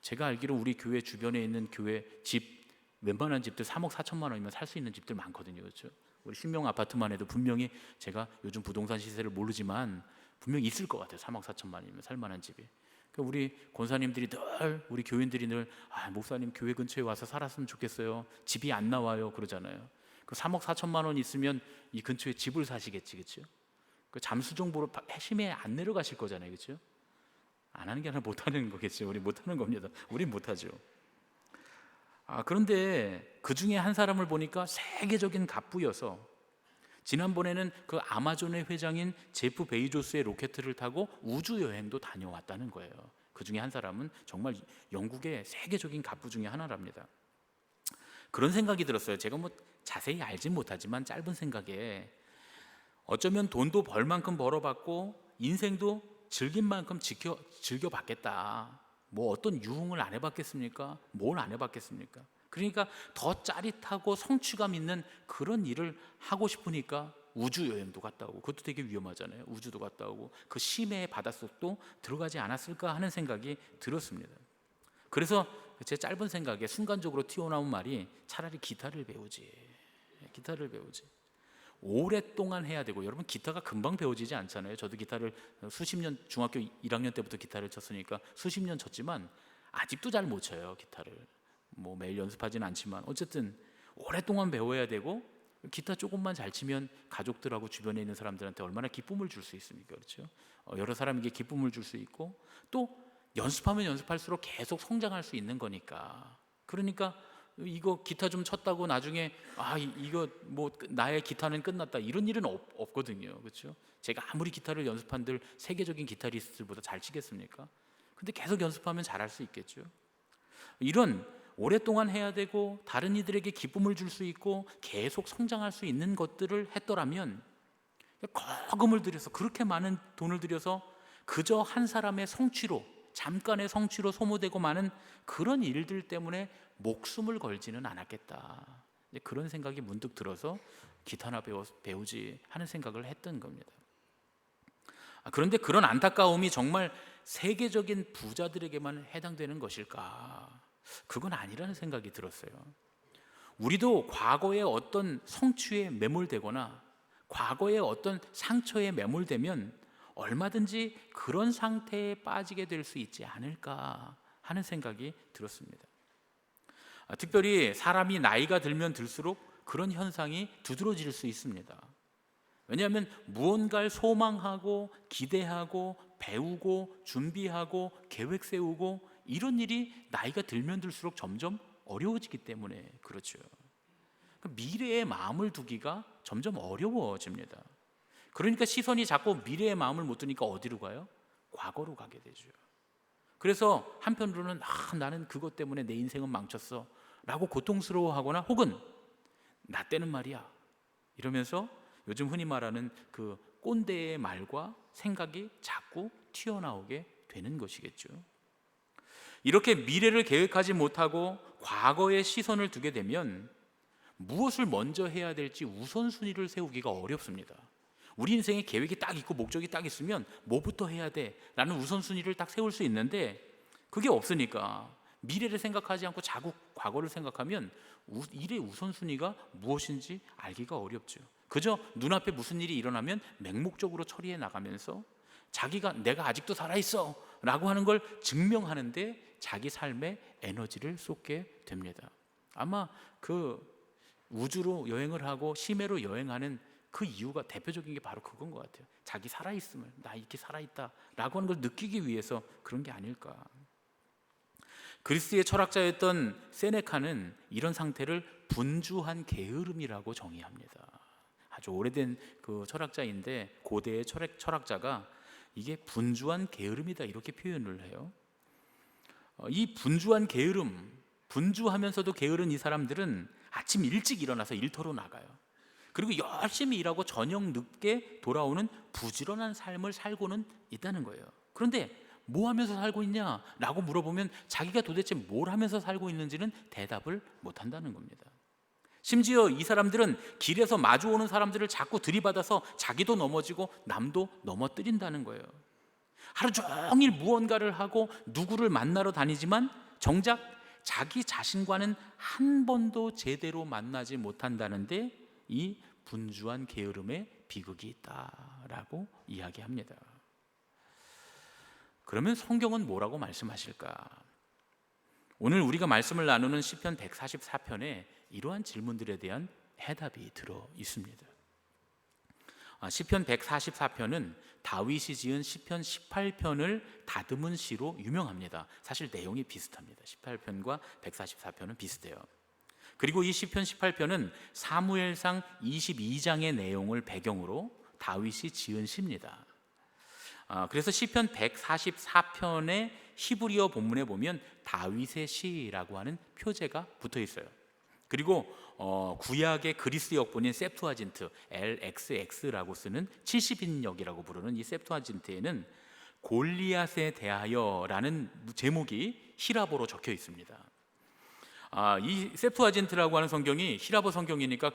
제가 알기로 우리 교회 주변에 있는 교회 집 웬만한 집들 3억 4천만 원이면 살 수 있는 집들 많거든요. 그렇죠? 우리 신명 아파트만 해도 분명히, 제가 요즘 부동산 시세를 모르지만 분명히 있을 것 같아요. 3억 4천만 원이면 살 만한 집이. 그러니까 우리 권사님들이 늘, 우리 교인들이 늘 목사님 교회 근처에 와서 살았으면 좋겠어요. 집이 안 나와요. 그러잖아요. 그 3억 4천만 원 있으면 이 근처에 집을 사시겠지, 그렇죠? 그 잠수정 보러 해심에 안 내려가실 거잖아요, 그렇죠? 안 하는 게 아니라 못 하는 거겠죠. 우리 못 하는 겁니다. 우린 못 하죠. 그런데 그 중에 한 사람을 보니까 세계적인 갑부여서 지난번에는 그 아마존의 회장인 제프 베이조스의 로켓을 타고 우주 여행도 다녀왔다는 거예요. 그 중에 한 사람은 정말 영국의 세계적인 갑부 중에 하나랍니다. 그런 생각이 들었어요. 제가 뭐 자세히 알진 못하지만 짧은 생각에 어쩌면 돈도 벌 만큼 벌어봤고 인생도 즐긴 만큼 즐겨봤겠다. 뭐 어떤 유흥을 안 해봤겠습니까? 뭘 안 해봤겠습니까? 그러니까 더 짜릿하고 성취감 있는 그런 일을 하고 싶으니까 우주 여행도 갔다 오고, 그것도 되게 위험하잖아요. 우주도 갔다 오고 그 심해의 바닷속도 들어가지 않았을까 하는 생각이 들었습니다. 그래서 제 짧은 생각에 순간적으로 튀어나온 말이 차라리 기타를 배우지. 오랫동안 해야 되고, 여러분 기타가 금방 배워지지 않잖아요. 저도 기타를 수십 년, 중학교 1학년 때부터 기타를 쳤으니까 수십 년 쳤지만 아직도 잘 못 쳐요. 기타를 뭐 매일 연습하지는 않지만 어쨌든 오랫동안 배워야 되고, 기타 조금만 잘 치면 가족들하고 주변에 있는 사람들한테 얼마나 기쁨을 줄 수 있습니까? 그렇죠? 여러 사람에게 기쁨을 줄 수 있고, 또 연습하면 연습할수록 계속 성장할 수 있는 거니까. 그러니까 이거 기타 좀 쳤다고 나중에 이거 뭐 나의 기타는 끝났다, 이런 일은 없거든요. 그렇죠? 제가 아무리 기타를 연습한들 세계적인 기타리스트들보다 잘 치겠습니까? 근데 계속 연습하면 잘할 수 있겠죠. 이런 오랫동안 해야 되고 다른 이들에게 기쁨을 줄 수 있고 계속 성장할 수 있는 것들을 했더라면, 거금을 들여서, 그렇게 많은 돈을 들여서 그저 한 사람의 성취로, 잠깐의 성취로 소모되고 마는 그런 일들 때문에 목숨을 걸지는 않았겠다. 그런 생각이 문득 들어서 기타나 배우지 하는 생각을 했던 겁니다. 그런데 그런 안타까움이 정말 세계적인 부자들에게만 해당되는 것일까? 그건 아니라는 생각이 들었어요. 우리도 과거의 어떤 성취에 매몰되거나 과거의 어떤 상처에 매몰되면 얼마든지 그런 상태에 빠지게 될 수 있지 않을까 하는 생각이 들었습니다. 특별히 사람이 나이가 들면 들수록 그런 현상이 두드러질 수 있습니다. 왜냐하면 무언가를 소망하고 기대하고 배우고 준비하고 계획 세우고 이런 일이 나이가 들면 들수록 점점 어려워지기 때문에 그렇죠. 미래에 마음을 두기가 점점 어려워집니다. 그러니까 시선이 자꾸 미래의 마음을 못 두니까 어디로 가요? 과거로 가게 되죠. 그래서 한편으로는 나는 그것 때문에 내 인생은 망쳤어 라고 고통스러워하거나 혹은 나 때는 말이야 이러면서 요즘 흔히 말하는 그 꼰대의 말과 생각이 자꾸 튀어나오게 되는 것이겠죠. 이렇게 미래를 계획하지 못하고 과거에 시선을 두게 되면 무엇을 먼저 해야 될지 우선순위를 세우기가 어렵습니다. 우리 인생에 계획이 딱 있고 목적이 딱 있으면 뭐부터 해야 돼? 라는 우선순위를 딱 세울 수 있는데 그게 없으니까 미래를 생각하지 않고 자꾸 과거를 생각하면 일의 우선순위가 무엇인지 알기가 어렵죠. 그저 눈앞에 무슨 일이 일어나면 맹목적으로 처리해 나가면서 자기가 내가 아직도 살아있어 라고 하는 걸 증명하는데 자기 삶에 에너지를 쏟게 됩니다. 아마 그 우주로 여행을 하고 심해로 여행하는 그 이유가 대표적인 게 바로 그건 것 같아요. 자기 살아있음을, 나 이렇게 살아있다 라고 하는 걸 느끼기 위해서 그런 게 아닐까. 그리스의 철학자였던 세네카는 이런 상태를 분주한 게으름이라고 정의합니다. 아주 오래된 그 철학자인데 고대의 철학자가 이게 분주한 게으름이다 이렇게 표현을 해요. 이 분주한 게으름, 분주하면서도 게으른 이 사람들은 아침 일찍 일어나서 일터로 나가요. 그리고 열심히 일하고 저녁 늦게 돌아오는 부지런한 삶을 살고는 있다는 거예요. 그런데 뭐 하면서 살고 있냐? 라고 물어보면 자기가 도대체 뭘 하면서 살고 있는지는 대답을 못 한다는 겁니다. 심지어 이 사람들은 길에서 마주오는 사람들을 자꾸 들이받아서 자기도 넘어지고 남도 넘어뜨린다는 거예요. 하루 종일 무언가를 하고 누구를 만나러 다니지만 정작 자기 자신과는 한 번도 제대로 만나지 못한다는데 이 분주한 게으름에 비극이 있다라고 이야기합니다. 그러면 성경은 뭐라고 말씀하실까? 오늘 우리가 말씀을 나누는 시편 144편에 이러한 질문들에 대한 해답이 들어 있습니다. 시편 144편은 다윗이 지은 시편 18편을 다듬은 시로 유명합니다. 사실 내용이 비슷합니다. 18편과 144편은 비슷해요. 그리고 이 시편 18편은 사무엘상 22장의 내용을 배경으로 다윗이 지은 시입니다. 그래서 시편 144편의 히브리어 본문에 보면 다윗의 시라고 하는 표제가 붙어 있어요. 그리고 구약의 그리스 역본인 셉투아진트 LXX라고 쓰는 70인역이라고 부르는 이 셉투아진트에는 골리앗에 대하여라는 제목이 히라보로 적혀 있습니다. 이 셉투아진트라고 하는 성경이 히라보 성경이니까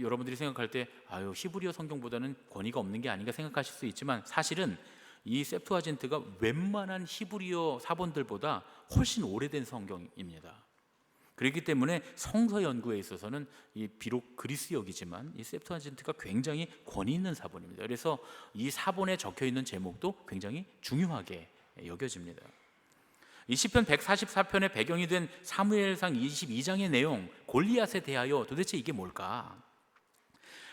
여러분들이 생각할 때 히브리어 성경보다는 권위가 없는 게 아닌가 생각하실 수 있지만 사실은 이 셉투아진트가 웬만한 히브리어 사본들보다 훨씬 오래된 성경입니다. 그렇기 때문에 성서 연구에 있어서는 비록 그리스역이지만 이 셉투아진트가 굉장히 권위 있는 사본입니다. 그래서 이 사본에 적혀 있는 제목도 굉장히 중요하게 여겨집니다. 이 시편 144편의 배경이 된 사무엘상 22장의 내용 골리앗에 대하여 도대체 이게 뭘까?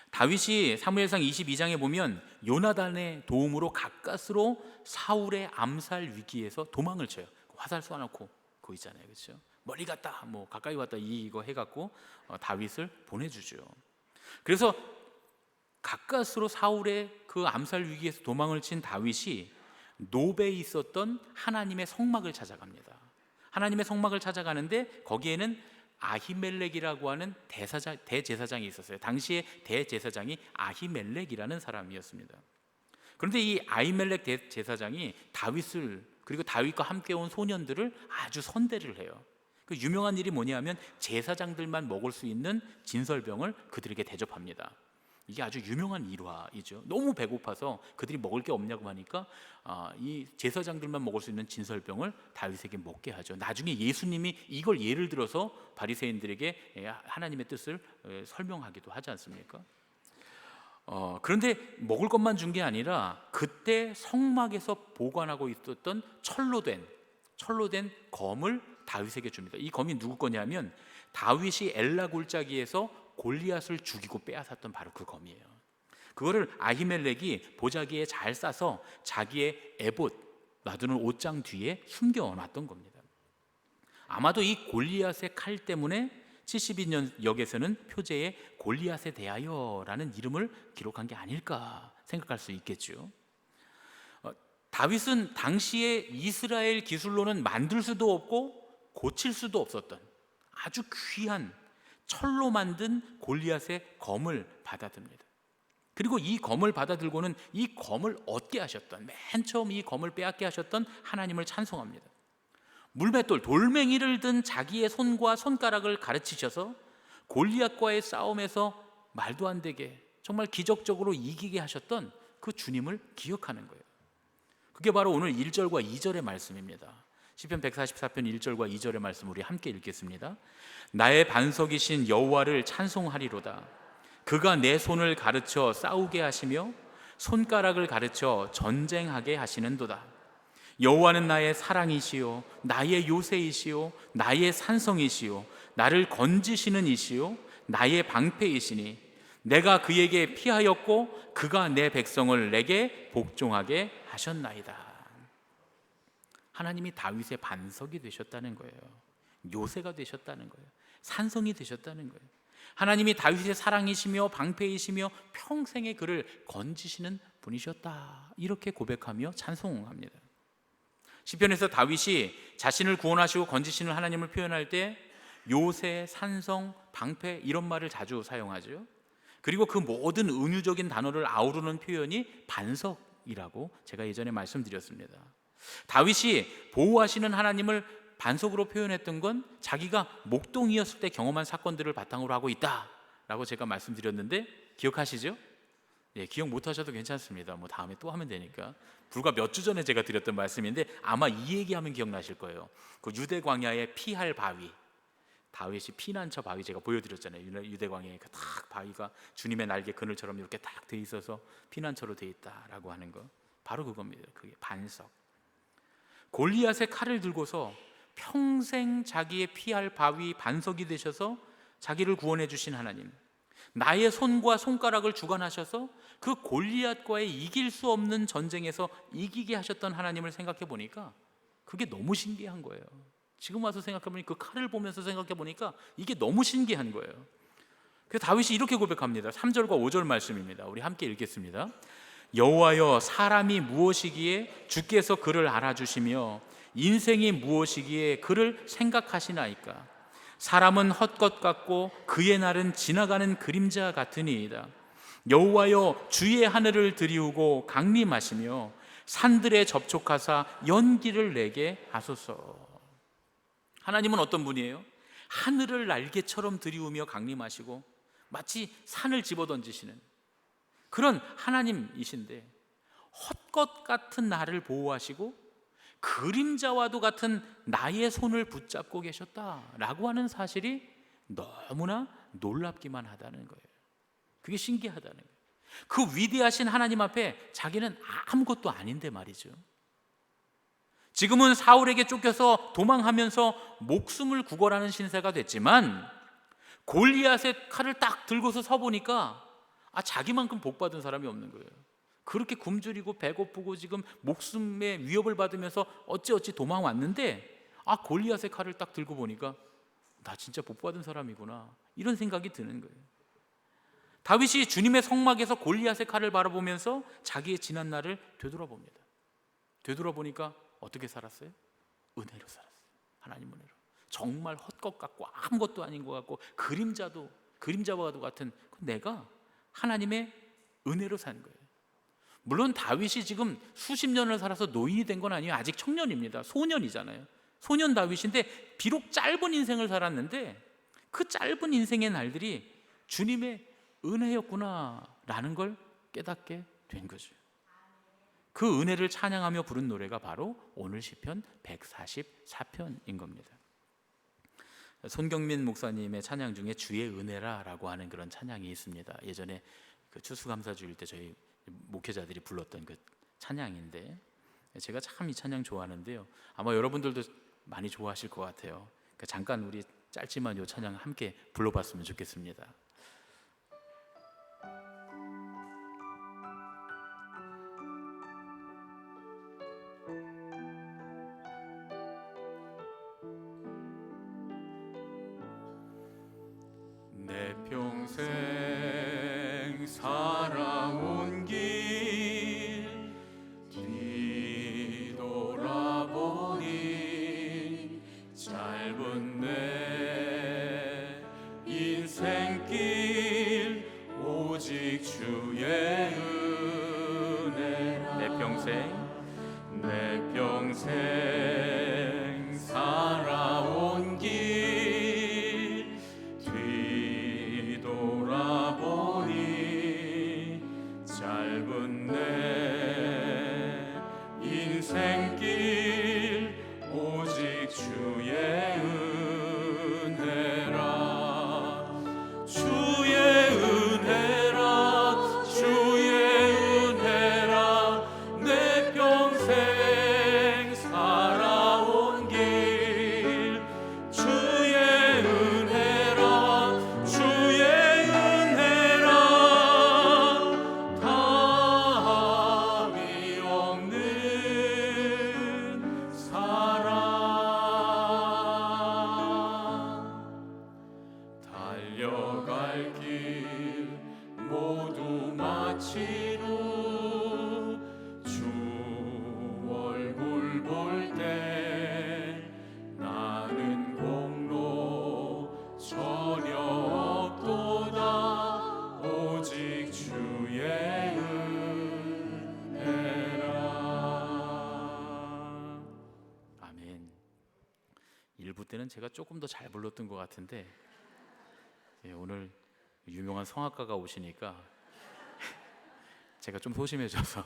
다윗이 사무엘상 22장에 보면 요나단의 도움으로 가까스로 사울의 암살 위기에서 도망을 쳐요. 화살 쏘아놓고 그거 있잖아요, 그렇죠? 멀리 갔다, 뭐 가까이 왔다 이거 해갖고 다윗을 보내주죠. 그래서 가까스로 사울의 그 암살 위기에서 도망을 친 다윗이 노베에 있었던 하나님의 성막을 찾아갑니다. 하나님의 성막을 찾아가는데 거기에는 아히멜렉이라고 하는 대제사장이 있었어요. 당시에 대제사장이 아히멜렉이라는 사람이었습니다. 그런데 이 아히멜렉 대제사장이 다윗을 그리고 다윗과 함께 온 소년들을 아주 선대를 해요. 그 유명한 일이 뭐냐면 제사장들만 먹을 수 있는 진설병을 그들에게 대접합니다. 이게 아주 유명한 일화이죠. 너무 배고파서 그들이 먹을 게 없냐고 하니까 이 제사장들만 먹을 수 있는 진설병을 다윗에게 먹게 하죠. 나중에 예수님이 이걸 예를 들어서 바리새인들에게 하나님의 뜻을 설명하기도 하지 않습니까? 그런데 먹을 것만 준 게 아니라 그때 성막에서 보관하고 있었던 철로 된 검을 다윗에게 줍니다. 이 검이 누구 거냐면 다윗이 엘라 골짜기에서 골리앗을 죽이고 빼앗았던 바로 그 검이에요. 그거를 아히멜렉이 보자기에 잘 싸서 자기의 에봇 놔두는 옷장 뒤에 숨겨놨던 겁니다. 아마도 이 골리앗의 칼 때문에 72년 역에서는 표제에 골리앗에 대하여라는 이름을 기록한 게 아닐까 생각할 수 있겠죠. 다윗은 당시에 이스라엘 기술로는 만들 수도 없고 고칠 수도 없었던 아주 귀한 철로 만든 골리앗의 검을 받아듭니다. 그리고 이 검을 받아들고는 이 검을 얻게 하셨던, 맨 처음 이 검을 빼앗게 하셨던 하나님을 찬송합니다. 물맷돌, 돌멩이를 든 자기의 손과 손가락을 가르치셔서 골리앗과의 싸움에서 말도 안 되게 정말 기적적으로 이기게 하셨던 그 주님을 기억하는 거예요. 그게 바로 오늘 1절과 2절의 말씀입니다. 시편 144편 1절과 2절의 말씀 우리 함께 읽겠습니다. 나의 반석이신 여호와를 찬송하리로다. 그가 내 손을 가르쳐 싸우게 하시며 손가락을 가르쳐 전쟁하게 하시는도다. 여호와는 나의 사랑이시요 나의 요새이시요 나의 산성이시요 나를 건지시는 이시요 나의 방패이시니 내가 그에게 피하였고 그가 내 백성을 내게 복종하게 하셨나이다. 하나님이 다윗의 반석이 되셨다는 거예요. 요새가 되셨다는 거예요. 산성이 되셨다는 거예요. 하나님이 다윗의 사랑이시며 방패이시며 평생에 그를 건지시는 분이셨다. 이렇게 고백하며 찬송합니다. 시편에서 다윗이 자신을 구원하시고 건지시는 하나님을 표현할 때 요새, 산성, 방패 이런 말을 자주 사용하죠. 그리고 그 모든 은유적인 단어를 아우르는 표현이 반석이라고 제가 예전에 말씀드렸습니다. 다윗이 보호하시는 하나님을 반석으로 표현했던 건 자기가 목동이었을 때 경험한 사건들을 바탕으로 하고 있다라고 제가 말씀드렸는데 기억하시죠? 예, 기억 못하셔도 괜찮습니다. 뭐 다음에 또 하면 되니까. 불과 몇 주 전에 제가 드렸던 말씀인데 아마 이 얘기하면 기억나실 거예요. 그 유대 광야의 피할 바위, 다윗이 피난처 바위 제가 보여드렸잖아요. 유대 광야에 그 딱 바위가 주님의 날개 그늘처럼 이렇게 딱 돼 있어서 피난처로 돼 있다라고 하는 거, 바로 그겁니다. 그게 반석. 골리앗의 칼을 들고서 평생 자기의 피할 바위 반석이 되셔서 자기를 구원해 주신 하나님, 나의 손과 손가락을 주관하셔서 그 골리앗과의 이길 수 없는 전쟁에서 이기게 하셨던 하나님을 생각해 보니까 그게 너무 신기한 거예요. 지금 와서 생각해 보니 그 칼을 보면서 생각해 보니까 이게 너무 신기한 거예요. 그래서 다윗이 이렇게 고백합니다. 3절과 5절 말씀입니다. 우리 함께 읽겠습니다. 여호와여, 사람이 무엇이기에 주께서 그를 알아주시며 인생이 무엇이기에 그를 생각하시나이까. 사람은 헛것 같고 그의 날은 지나가는 그림자 같으니이다. 여호와여, 주의 하늘을 들이우고 강림하시며 산들에 접촉하사 연기를 내게 하소서. 하나님은 어떤 분이에요? 하늘을 날개처럼 들이우며 강림하시고 마치 산을 집어던지시는 그런 하나님이신데 헛것 같은 나를 보호하시고 그림자와도 같은 나의 손을 붙잡고 계셨다라고 하는 사실이 너무나 놀랍기만 하다는 거예요. 그게 신기하다는 거예요. 그 위대하신 하나님 앞에 자기는 아무것도 아닌데 말이죠. 지금은 사울에게 쫓겨서 도망하면서 목숨을 구걸하는 신세가 됐지만 골리앗의 칼을 딱 들고서 서보니까 자기만큼 복받은 사람이 없는 거예요. 그렇게 굶주리고 배고프고 지금 목숨의 위협을 받으면서 어찌어찌 도망왔는데 골리앗의 칼을 딱 들고 보니까 나 진짜 복받은 사람이구나, 이런 생각이 드는 거예요. 다윗이 주님의 성막에서 골리앗의 칼을 바라보면서 자기의 지난 날을 되돌아봅니다. 되돌아보니까 어떻게 살았어요? 은혜로 살았어요. 하나님 은혜로. 정말 헛것 같고 아무것도 아닌 것 같고 그림자와도 같은 내가 하나님의 은혜로 산 거예요. 물론 다윗이 지금 수십 년을 살아서 노인이 된 건 아니에요. 아직 청년입니다. 소년이잖아요. 소년 다윗인데 비록 짧은 인생을 살았는데 그 짧은 인생의 날들이 주님의 은혜였구나라는 걸 깨닫게 된 거죠. 그 은혜를 찬양하며 부른 노래가 바로 오늘 시편 144편인 겁니다. 손경민 목사님의 찬양 중에 주의 은혜라라고 하는 그런 찬양이 있습니다. 예전에 그 추수감사주일 때 저희 목회자들이 불렀던 그 찬양인데 제가 참 이 찬양 좋아하는데요. 아마 여러분들도 많이 좋아하실 것 같아요. 그러니까 잠깐 우리 짧지만 이 찬양 함께 불러봤으면 좋겠습니다. 평생 살아온 길 뒤돌아보니 짧은 내 인생길 오직 주의 은혜라. 내 평생 살아온 길 뒤돌아보니 짧은 내 인생길 오직 주의 은혜라. 주의 은혜라. 주의 은혜라. 내 평생 살아온 길 주의 은혜라. 주의 은혜라. 답이 없는 사랑. 달려갈 길 모두 마치고 주 얼굴 볼 때 나는 공로 전혀 없도다. 오직 주의 은혜라. 아멘. 일부 때는 제가 조금 더 잘 불렀던 것 같은데 오늘 유명한 성악가가 오시니까 제가 좀 소심해져서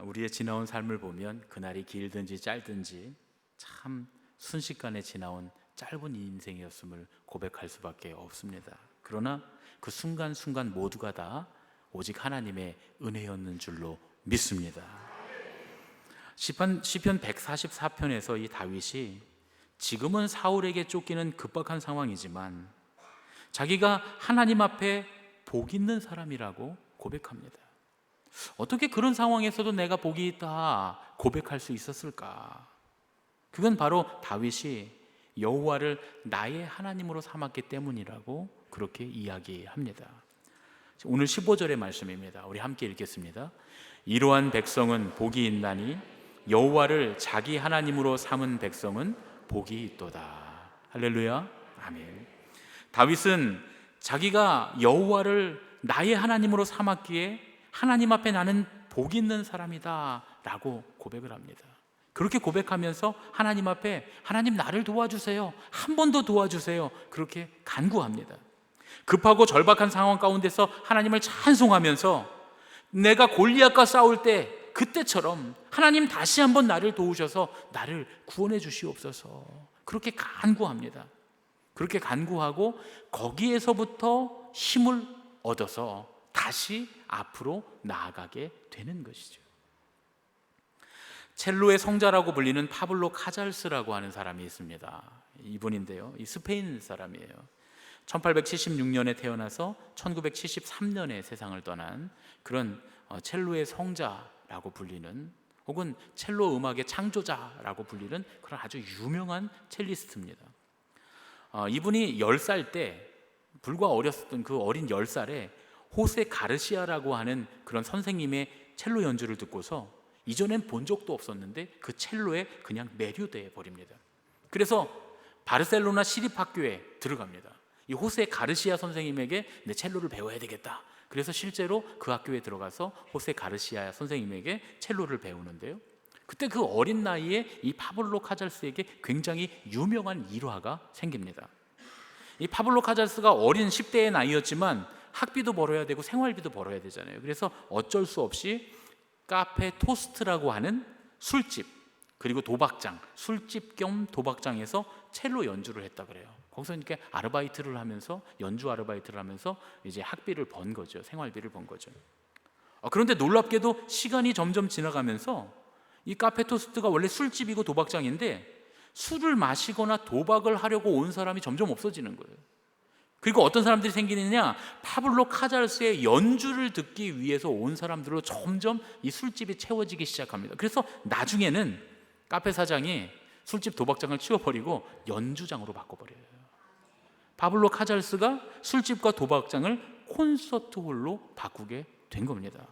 우리의 지나온 삶을 보면 그날이 길든지 짧든지 참 순식간에 지나온 짧은 인생이었음을 고백할 수밖에 없습니다. 그러나 그 순간순간 모두가 다 오직 하나님의 은혜였는 줄로 믿습니다. 시편 144편에서 이 다윗이 지금은 사울에게 쫓기는 급박한 상황이지만 자기가 하나님 앞에 복 있는 사람이라고 고백합니다. 어떻게 그런 상황에서도 내가 복이 있다 고백할 수 있었을까? 그건 바로 다윗이 여호와를 나의 하나님으로 삼았기 때문이라고 그렇게 이야기합니다. 오늘 15절의 말씀입니다. 우리 함께 읽겠습니다. 이러한 백성은 복이 있나니 여호와를 자기 하나님으로 삼은 백성은 복이 있도다. 할렐루야. 아멘. 다윗은 자기가 여호와를 나의 하나님으로 삼았기에 하나님 앞에 나는 복 있는 사람이다 라고 고백을 합니다. 그렇게 고백하면서 하나님 앞에 하나님 나를 도와주세요, 한 번 더 도와주세요, 그렇게 간구합니다. 급하고 절박한 상황 가운데서 하나님을 찬송하면서 내가 골리앗과 싸울 때 그때처럼 하나님 다시 한번 나를 도우셔서 나를 구원해 주시옵소서, 그렇게 간구합니다. 그렇게 간구하고 거기에서부터 힘을 얻어서 다시 앞으로 나아가게 되는 것이죠. 첼로의 성자라고 불리는 파블로 카잘스라고 하는 사람이 있습니다. 이분인데요, 이 스페인 사람이에요. 1876년에 태어나서 1973년에 세상을 떠난 그런 첼로의 성자라고 불리는, 혹은 첼로 음악의 창조자라고 불리는 그런 아주 유명한 첼리스트입니다. 이분이 10살 때, 불과 어렸던 그 어린 10살에 호세 가르시아라고 하는 그런 선생님의 첼로 연주를 듣고서 이전엔 본 적도 없었는데 그 첼로에 그냥 매료돼 버립니다. 그래서 바르셀로나 시립학교에 들어갑니다. 이 호세 가르시아 선생님에게 내 첼로를 배워야 되겠다. 그래서 실제로 그 학교에 들어가서 호세 가르시아 선생님에게 첼로를 배우는데요, 그때 그 어린 나이에 이 파블로 카잘스에게 굉장히 유명한 일화가 생깁니다. 이 파블로 카잘스가 어린 10대의 나이였지만 학비도 벌어야 되고 생활비도 벌어야 되잖아요. 그래서 어쩔 수 없이 카페 토스트라고 하는 술집, 그리고 도박장, 술집 겸 도박장에서 첼로 연주를 했다 그래요. 거기서 이렇게 아르바이트를 하면서, 연주 아르바이트를 하면서 이제 학비를 번 거죠. 생활비를 번 거죠. 그런데 놀랍게도 시간이 점점 지나가면서 이 카페 토스트가 원래 술집이고 도박장인데 술을 마시거나 도박을 하려고 온 사람이 점점 없어지는 거예요. 그리고 어떤 사람들이 생기느냐, 파블로 카잘스의 연주를 듣기 위해서 온 사람들로 점점 이 술집이 채워지기 시작합니다. 그래서 나중에는 카페 사장이 술집 도박장을 치워버리고 연주장으로 바꿔버려요. 파블로 카잘스가 술집과 도박장을 콘서트홀로 바꾸게 된 겁니다.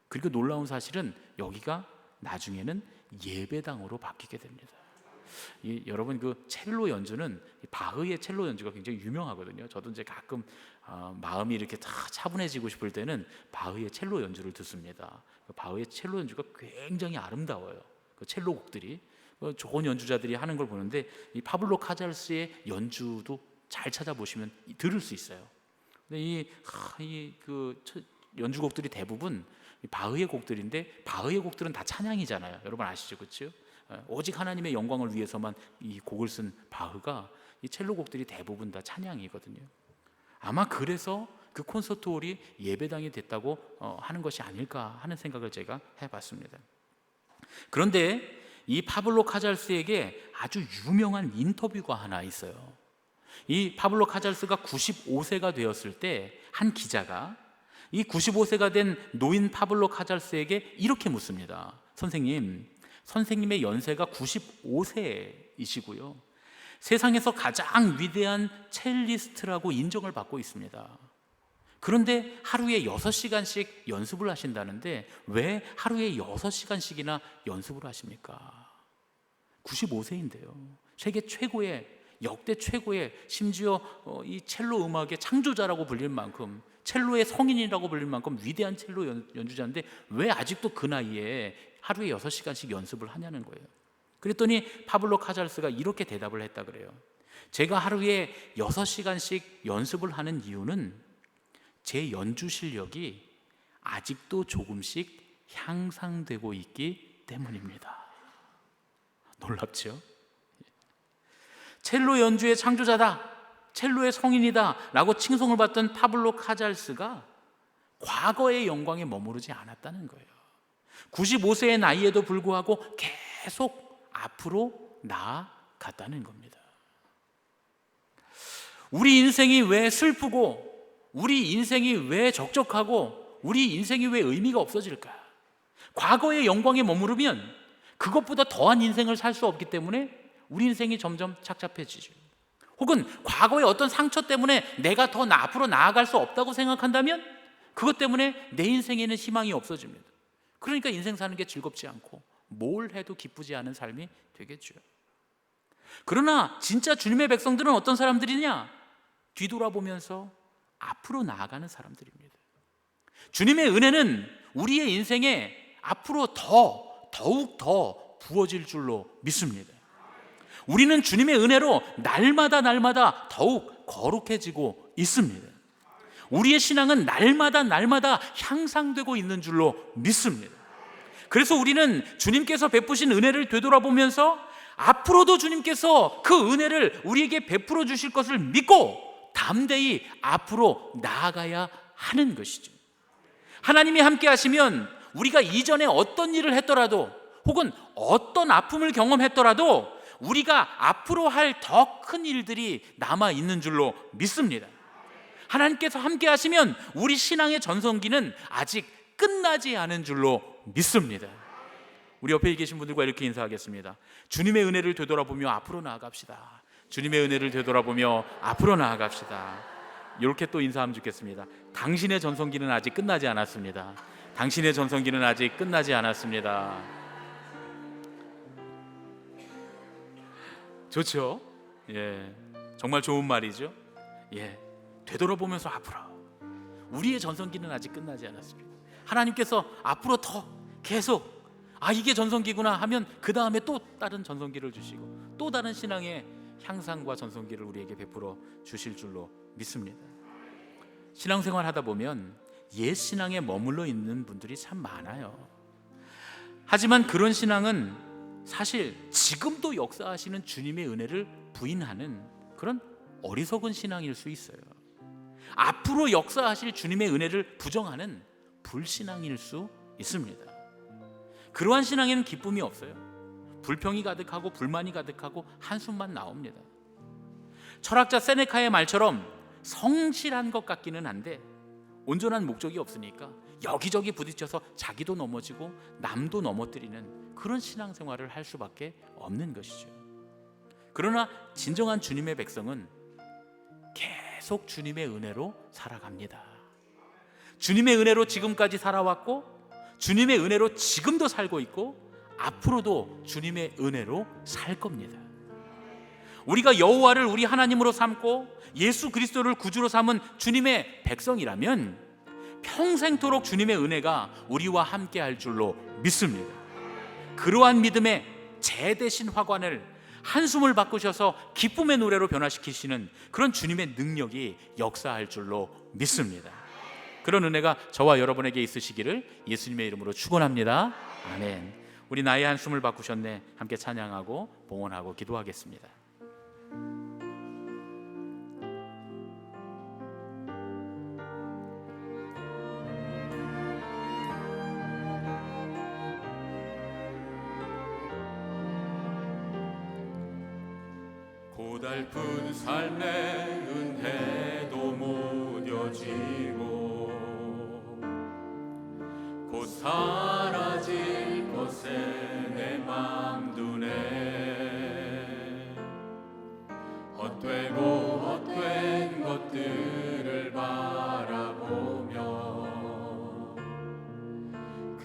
그리고 놀라운 사실은 여기가 나중에는 예배당으로 바뀌게 됩니다. 여러분 그 첼로 연주는 바흐의 첼로 연주가 굉장히 유명하거든요. 저도 이제 가끔 마음이 이렇게 다 차분해지고 싶을 때는 바흐의 첼로 연주를 듣습니다. 바흐의 첼로 연주가 굉장히 아름다워요. 그 첼로 곡들이 좋은 연주자들이 하는 걸 보는데 이 파블로 카잘스의 연주도 잘 찾아보시면 들을 수 있어요. 근데 그 연주곡들이 대부분 바흐의 곡들인데 바흐의 곡들은 다 찬양이잖아요. 여러분 아시죠, 그렇죠? 오직 하나님의 영광을 위해서만 이 곡을 쓴 바흐가 이 첼로 곡들이 대부분 다 찬양이거든요. 아마 그래서 그 콘서트홀이 예배당이 됐다고 하는 것이 아닐까 하는 생각을 제가 해봤습니다. 그런데 이 파블로 카잘스에게 아주 유명한 인터뷰가 하나 있어요. 이 파블로 카잘스가 95세가 되었을 때 한 기자가 이 95세가 된 노인 파블로 카잘스에게 이렇게 묻습니다. 선생님의 연세가 95세이시고요. 세상에서 가장 위대한 첼리스트라고 인정을 받고 있습니다. 그런데 하루에 6시간씩 연습을 하신다는데 왜 하루에 6시간씩이나 연습을 하십니까? 95세인데요. 세계 최고의, 역대 최고의, 심지어 이 첼로 음악의 창조자라고 불릴 만큼, 첼로의 성인이라고 불릴 만큼 위대한 첼로 연주자인데 왜 아직도 그 나이에 하루에 6시간씩 연습을 하냐는 거예요. 그랬더니 파블로 카잘스가 이렇게 대답을 했다 그래요. 제가 하루에 6시간씩 연습을 하는 이유는 제 연주 실력이 아직도 조금씩 향상되고 있기 때문입니다. 놀랍죠? 첼로 연주의 창조자다, 첼로의 성인이다 라고 칭송을 받던 파블로 카잘스가 과거의 영광에 머무르지 않았다는 거예요. 95세의 나이에도 불구하고 계속 앞으로 나아갔다는 겁니다. 우리 인생이 왜 슬프고, 우리 인생이 왜 적적하고, 우리 인생이 왜 의미가 없어질까? 과거의 영광에 머무르면 그것보다 더한 인생을 살 수 없기 때문에 우리 인생이 점점 착잡해지죠. 혹은 과거의 어떤 상처 때문에 내가 더 앞으로 나아갈 수 없다고 생각한다면 그것 때문에 내 인생에는 희망이 없어집니다. 그러니까 인생 사는 게 즐겁지 않고 뭘 해도 기쁘지 않은 삶이 되겠죠. 그러나 진짜 주님의 백성들은 어떤 사람들이냐? 뒤돌아보면서 앞으로 나아가는 사람들입니다. 주님의 은혜는 우리의 인생에 앞으로 더욱 더 부어질 줄로 믿습니다. 우리는 주님의 은혜로 날마다 더욱 거룩해지고 있습니다. 우리의 신앙은 날마다 향상되고 있는 줄로 믿습니다. 그래서 우리는 주님께서 베푸신 은혜를 되돌아보면서 앞으로도 주님께서 그 은혜를 우리에게 베풀어 주실 것을 믿고 담대히 앞으로 나아가야 하는 것이죠. 하나님이 함께 하시면 우리가 이전에 어떤 일을 했더라도 혹은 어떤 아픔을 경험했더라도 우리가 앞으로 할 더 큰 일들이 남아 있는 줄로 믿습니다. 하나님께서 함께 하시면 우리 신앙의 전성기는 아직 끝나지 않은 줄로 믿습니다. 우리 옆에 계신 분들과 이렇게 인사하겠습니다. 주님의 은혜를 되돌아보며 앞으로 나아갑시다. 주님의 은혜를 되돌아보며 앞으로 나아갑시다. 이렇게 또 인사하면 좋겠습니다. 당신의 전성기는 아직 끝나지 않았습니다. 당신의 전성기는 아직 끝나지 않았습니다. 좋죠? 예, 정말 좋은 말이죠. 예, 되돌아보면서 앞으로. 우리의 전성기는 아직 끝나지 않았습니다. 하나님께서 앞으로 더 계속 이게 전성기구나 하면 그 다음에 또 다른 전성기를 주시고 또 다른 신앙의 향상과 전성기를 우리에게 베풀어 주실 줄로 믿습니다. 신앙생활 하다 보면 옛 신앙에 머물러 있는 분들이 참 많아요. 하지만 그런 신앙은 사실 지금도 역사하시는 주님의 은혜를 부인하는 그런 어리석은 신앙일 수 있어요. 앞으로 역사하실 주님의 은혜를 부정하는 불신앙일 수 있습니다. 그러한 신앙에는 기쁨이 없어요. 불평이 가득하고 불만이 가득하고 한숨만 나옵니다. 철학자 세네카의 말처럼 성실한 것 같기는 한데 온전한 목적이 없으니까 여기저기 부딪혀서 자기도 넘어지고 남도 넘어뜨리는 그런 신앙생활을 할 수밖에 없는 것이죠. 그러나 진정한 주님의 백성은 계속 주님의 은혜로 살아갑니다. 주님의 은혜로 지금까지 살아왔고, 주님의 은혜로 지금도 살고 있고, 앞으로도 주님의 은혜로 살 겁니다. 우리가 여호와를 우리 하나님으로 삼고 예수 그리스도를 구주로 삼은 주님의 백성이라면 평생토록 주님의 은혜가 우리와 함께 할 줄로 믿습니다. 그러한 믿음의 제대신 화관을 한숨을 바꾸셔서 기쁨의 노래로 변화시키시는 그런 주님의 능력이 역사할 줄로 믿습니다. 그런 은혜가 저와 여러분에게 있으시기를 예수님의 이름으로 축원합니다. 아멘. 우리 나의 한숨을 바꾸셨네 함께 찬양하고 봉헌하고 기도하겠습니다. 고달픈 삶의 은혜도 무뎌지고 곧 사라질 것에 내 맘 두네 헛되고 헛된 것들을 바라보며 그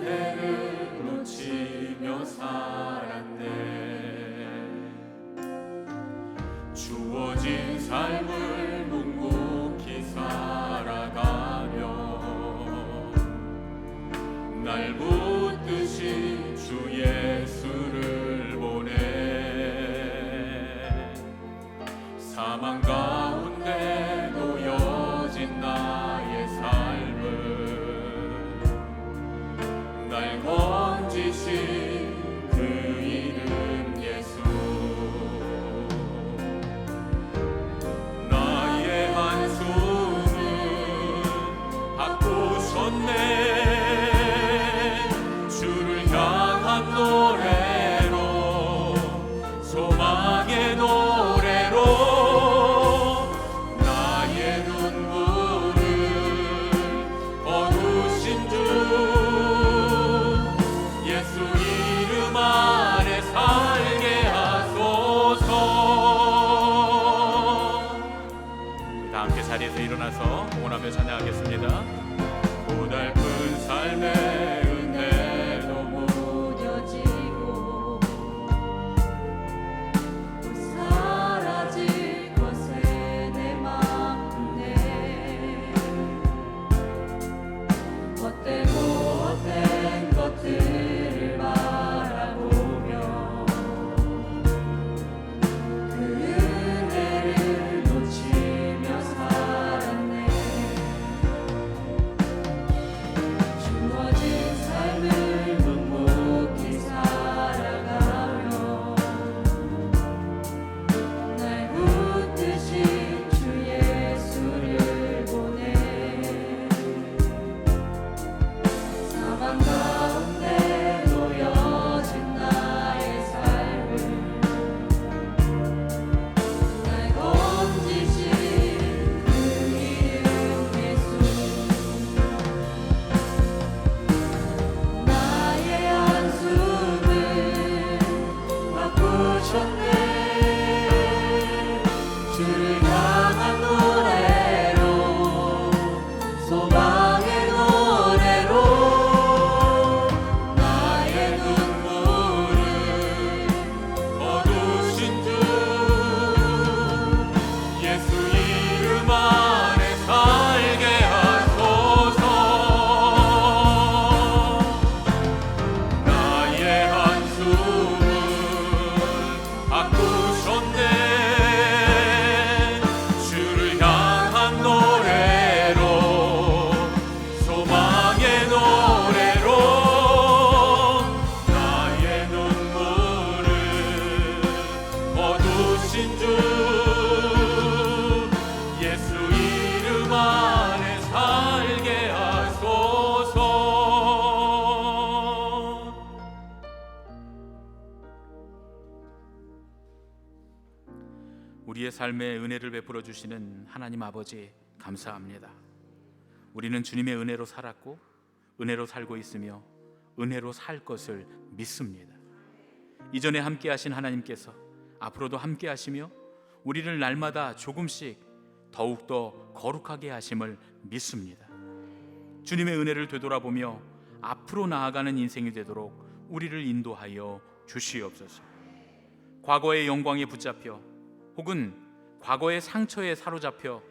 은혜를 놓치며 살았네. 주어진 삶을 묵묵히 살아가며 날 붙드신 주 예수를 보내 사망 가운데 놓여진 나의 삶을 날 건지신 그 이름 예수 나의 한숨은 바꾸셨네. 주를 향한 노래로 소망의 노래로 나의 눈물을 거두신 주 예수 이름 안에 살게 하소서. 다 함께 자리에서 일어나서 봉헌하며 찬양하겠습니다. 고달픈 삶의 은혜도 무뎌지고 곧 사라질 것에 내 맘 두네 헛되고 헛된 것들을 바라보며 그 은혜를 놓치며 살았네. 주어진 삶을 묵묵히 살아가며 날 붙드신 주 예수를 보내 사망 가운데 놓여진 나의 삶을 날 건지신 그 이름 예수 나의 한숨을 바꾸셨네. 주를 향한 노래로 소망의 노래로 나의 눈물을 거두신 주 예수 이름 안에 살게 하소서. 나의 한숨을 바꾸셨네. 주를 향한 노래로 소망의 노래로 나의 눈물을 거두신 주 예수 이름 안에 살게 하소서. 우리의 삶에 은혜를 베풀어 주시는 하나님 아버지 감사합니다. 우리는 주님의 은혜로 살았고 은혜로 살고 있으며 은혜로 살 것을 믿습니다. 이전에 함께 하신 하나님께서 앞으로도 함께 하시며 우리를 날마다 조금씩 더욱더 거룩하게 하심을 믿습니다. 주님의 은혜를 되돌아보며 앞으로 나아가는 인생이 되도록 우리를 인도하여 주시옵소서. 과거의 영광에 붙잡혀 혹은 과거의 상처에 사로잡혀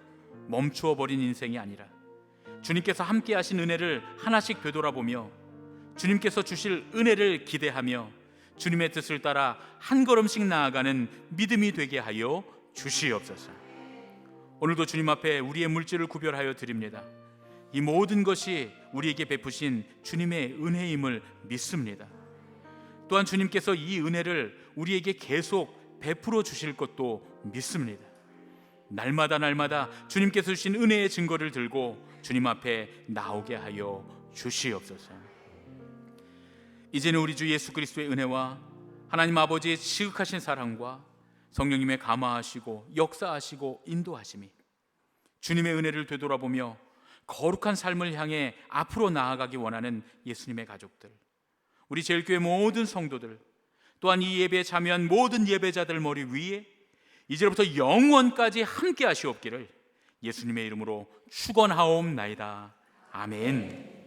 멈추어 버린 인생이 아니라 주님께서 함께 하신 은혜를 하나씩 되돌아보며 주님께서 주실 은혜를 기대하며 주님의 뜻을 따라 한 걸음씩 나아가는 믿음이 되게 하여 주시옵소서. 오늘도 주님 앞에 우리의 물질을 구별하여 드립니다. 이 모든 것이 우리에게 베푸신 주님의 은혜임을 믿습니다. 또한 주님께서 이 은혜를 우리에게 계속 베풀어 주실 것도 믿습니다. 날마다 주님께서 주신 은혜의 증거를 들고 주님 앞에 나오게 하여 주시옵소서. 이제는 우리 주 예수 그리스도의 은혜와 하나님 아버지의 지극하신 사랑과 성령님의 감화하시고 역사하시고 인도하심이 주님의 은혜를 되돌아보며 거룩한 삶을 향해 앞으로 나아가기 원하는 예수님의 가족들, 우리 제일교회 모든 성도들, 또한 이 예배에 참여한 모든 예배자들 머리 위에 이제부터 영원까지 함께 하시옵기를 예수님의 이름으로 축원하옵나이다. 아멘.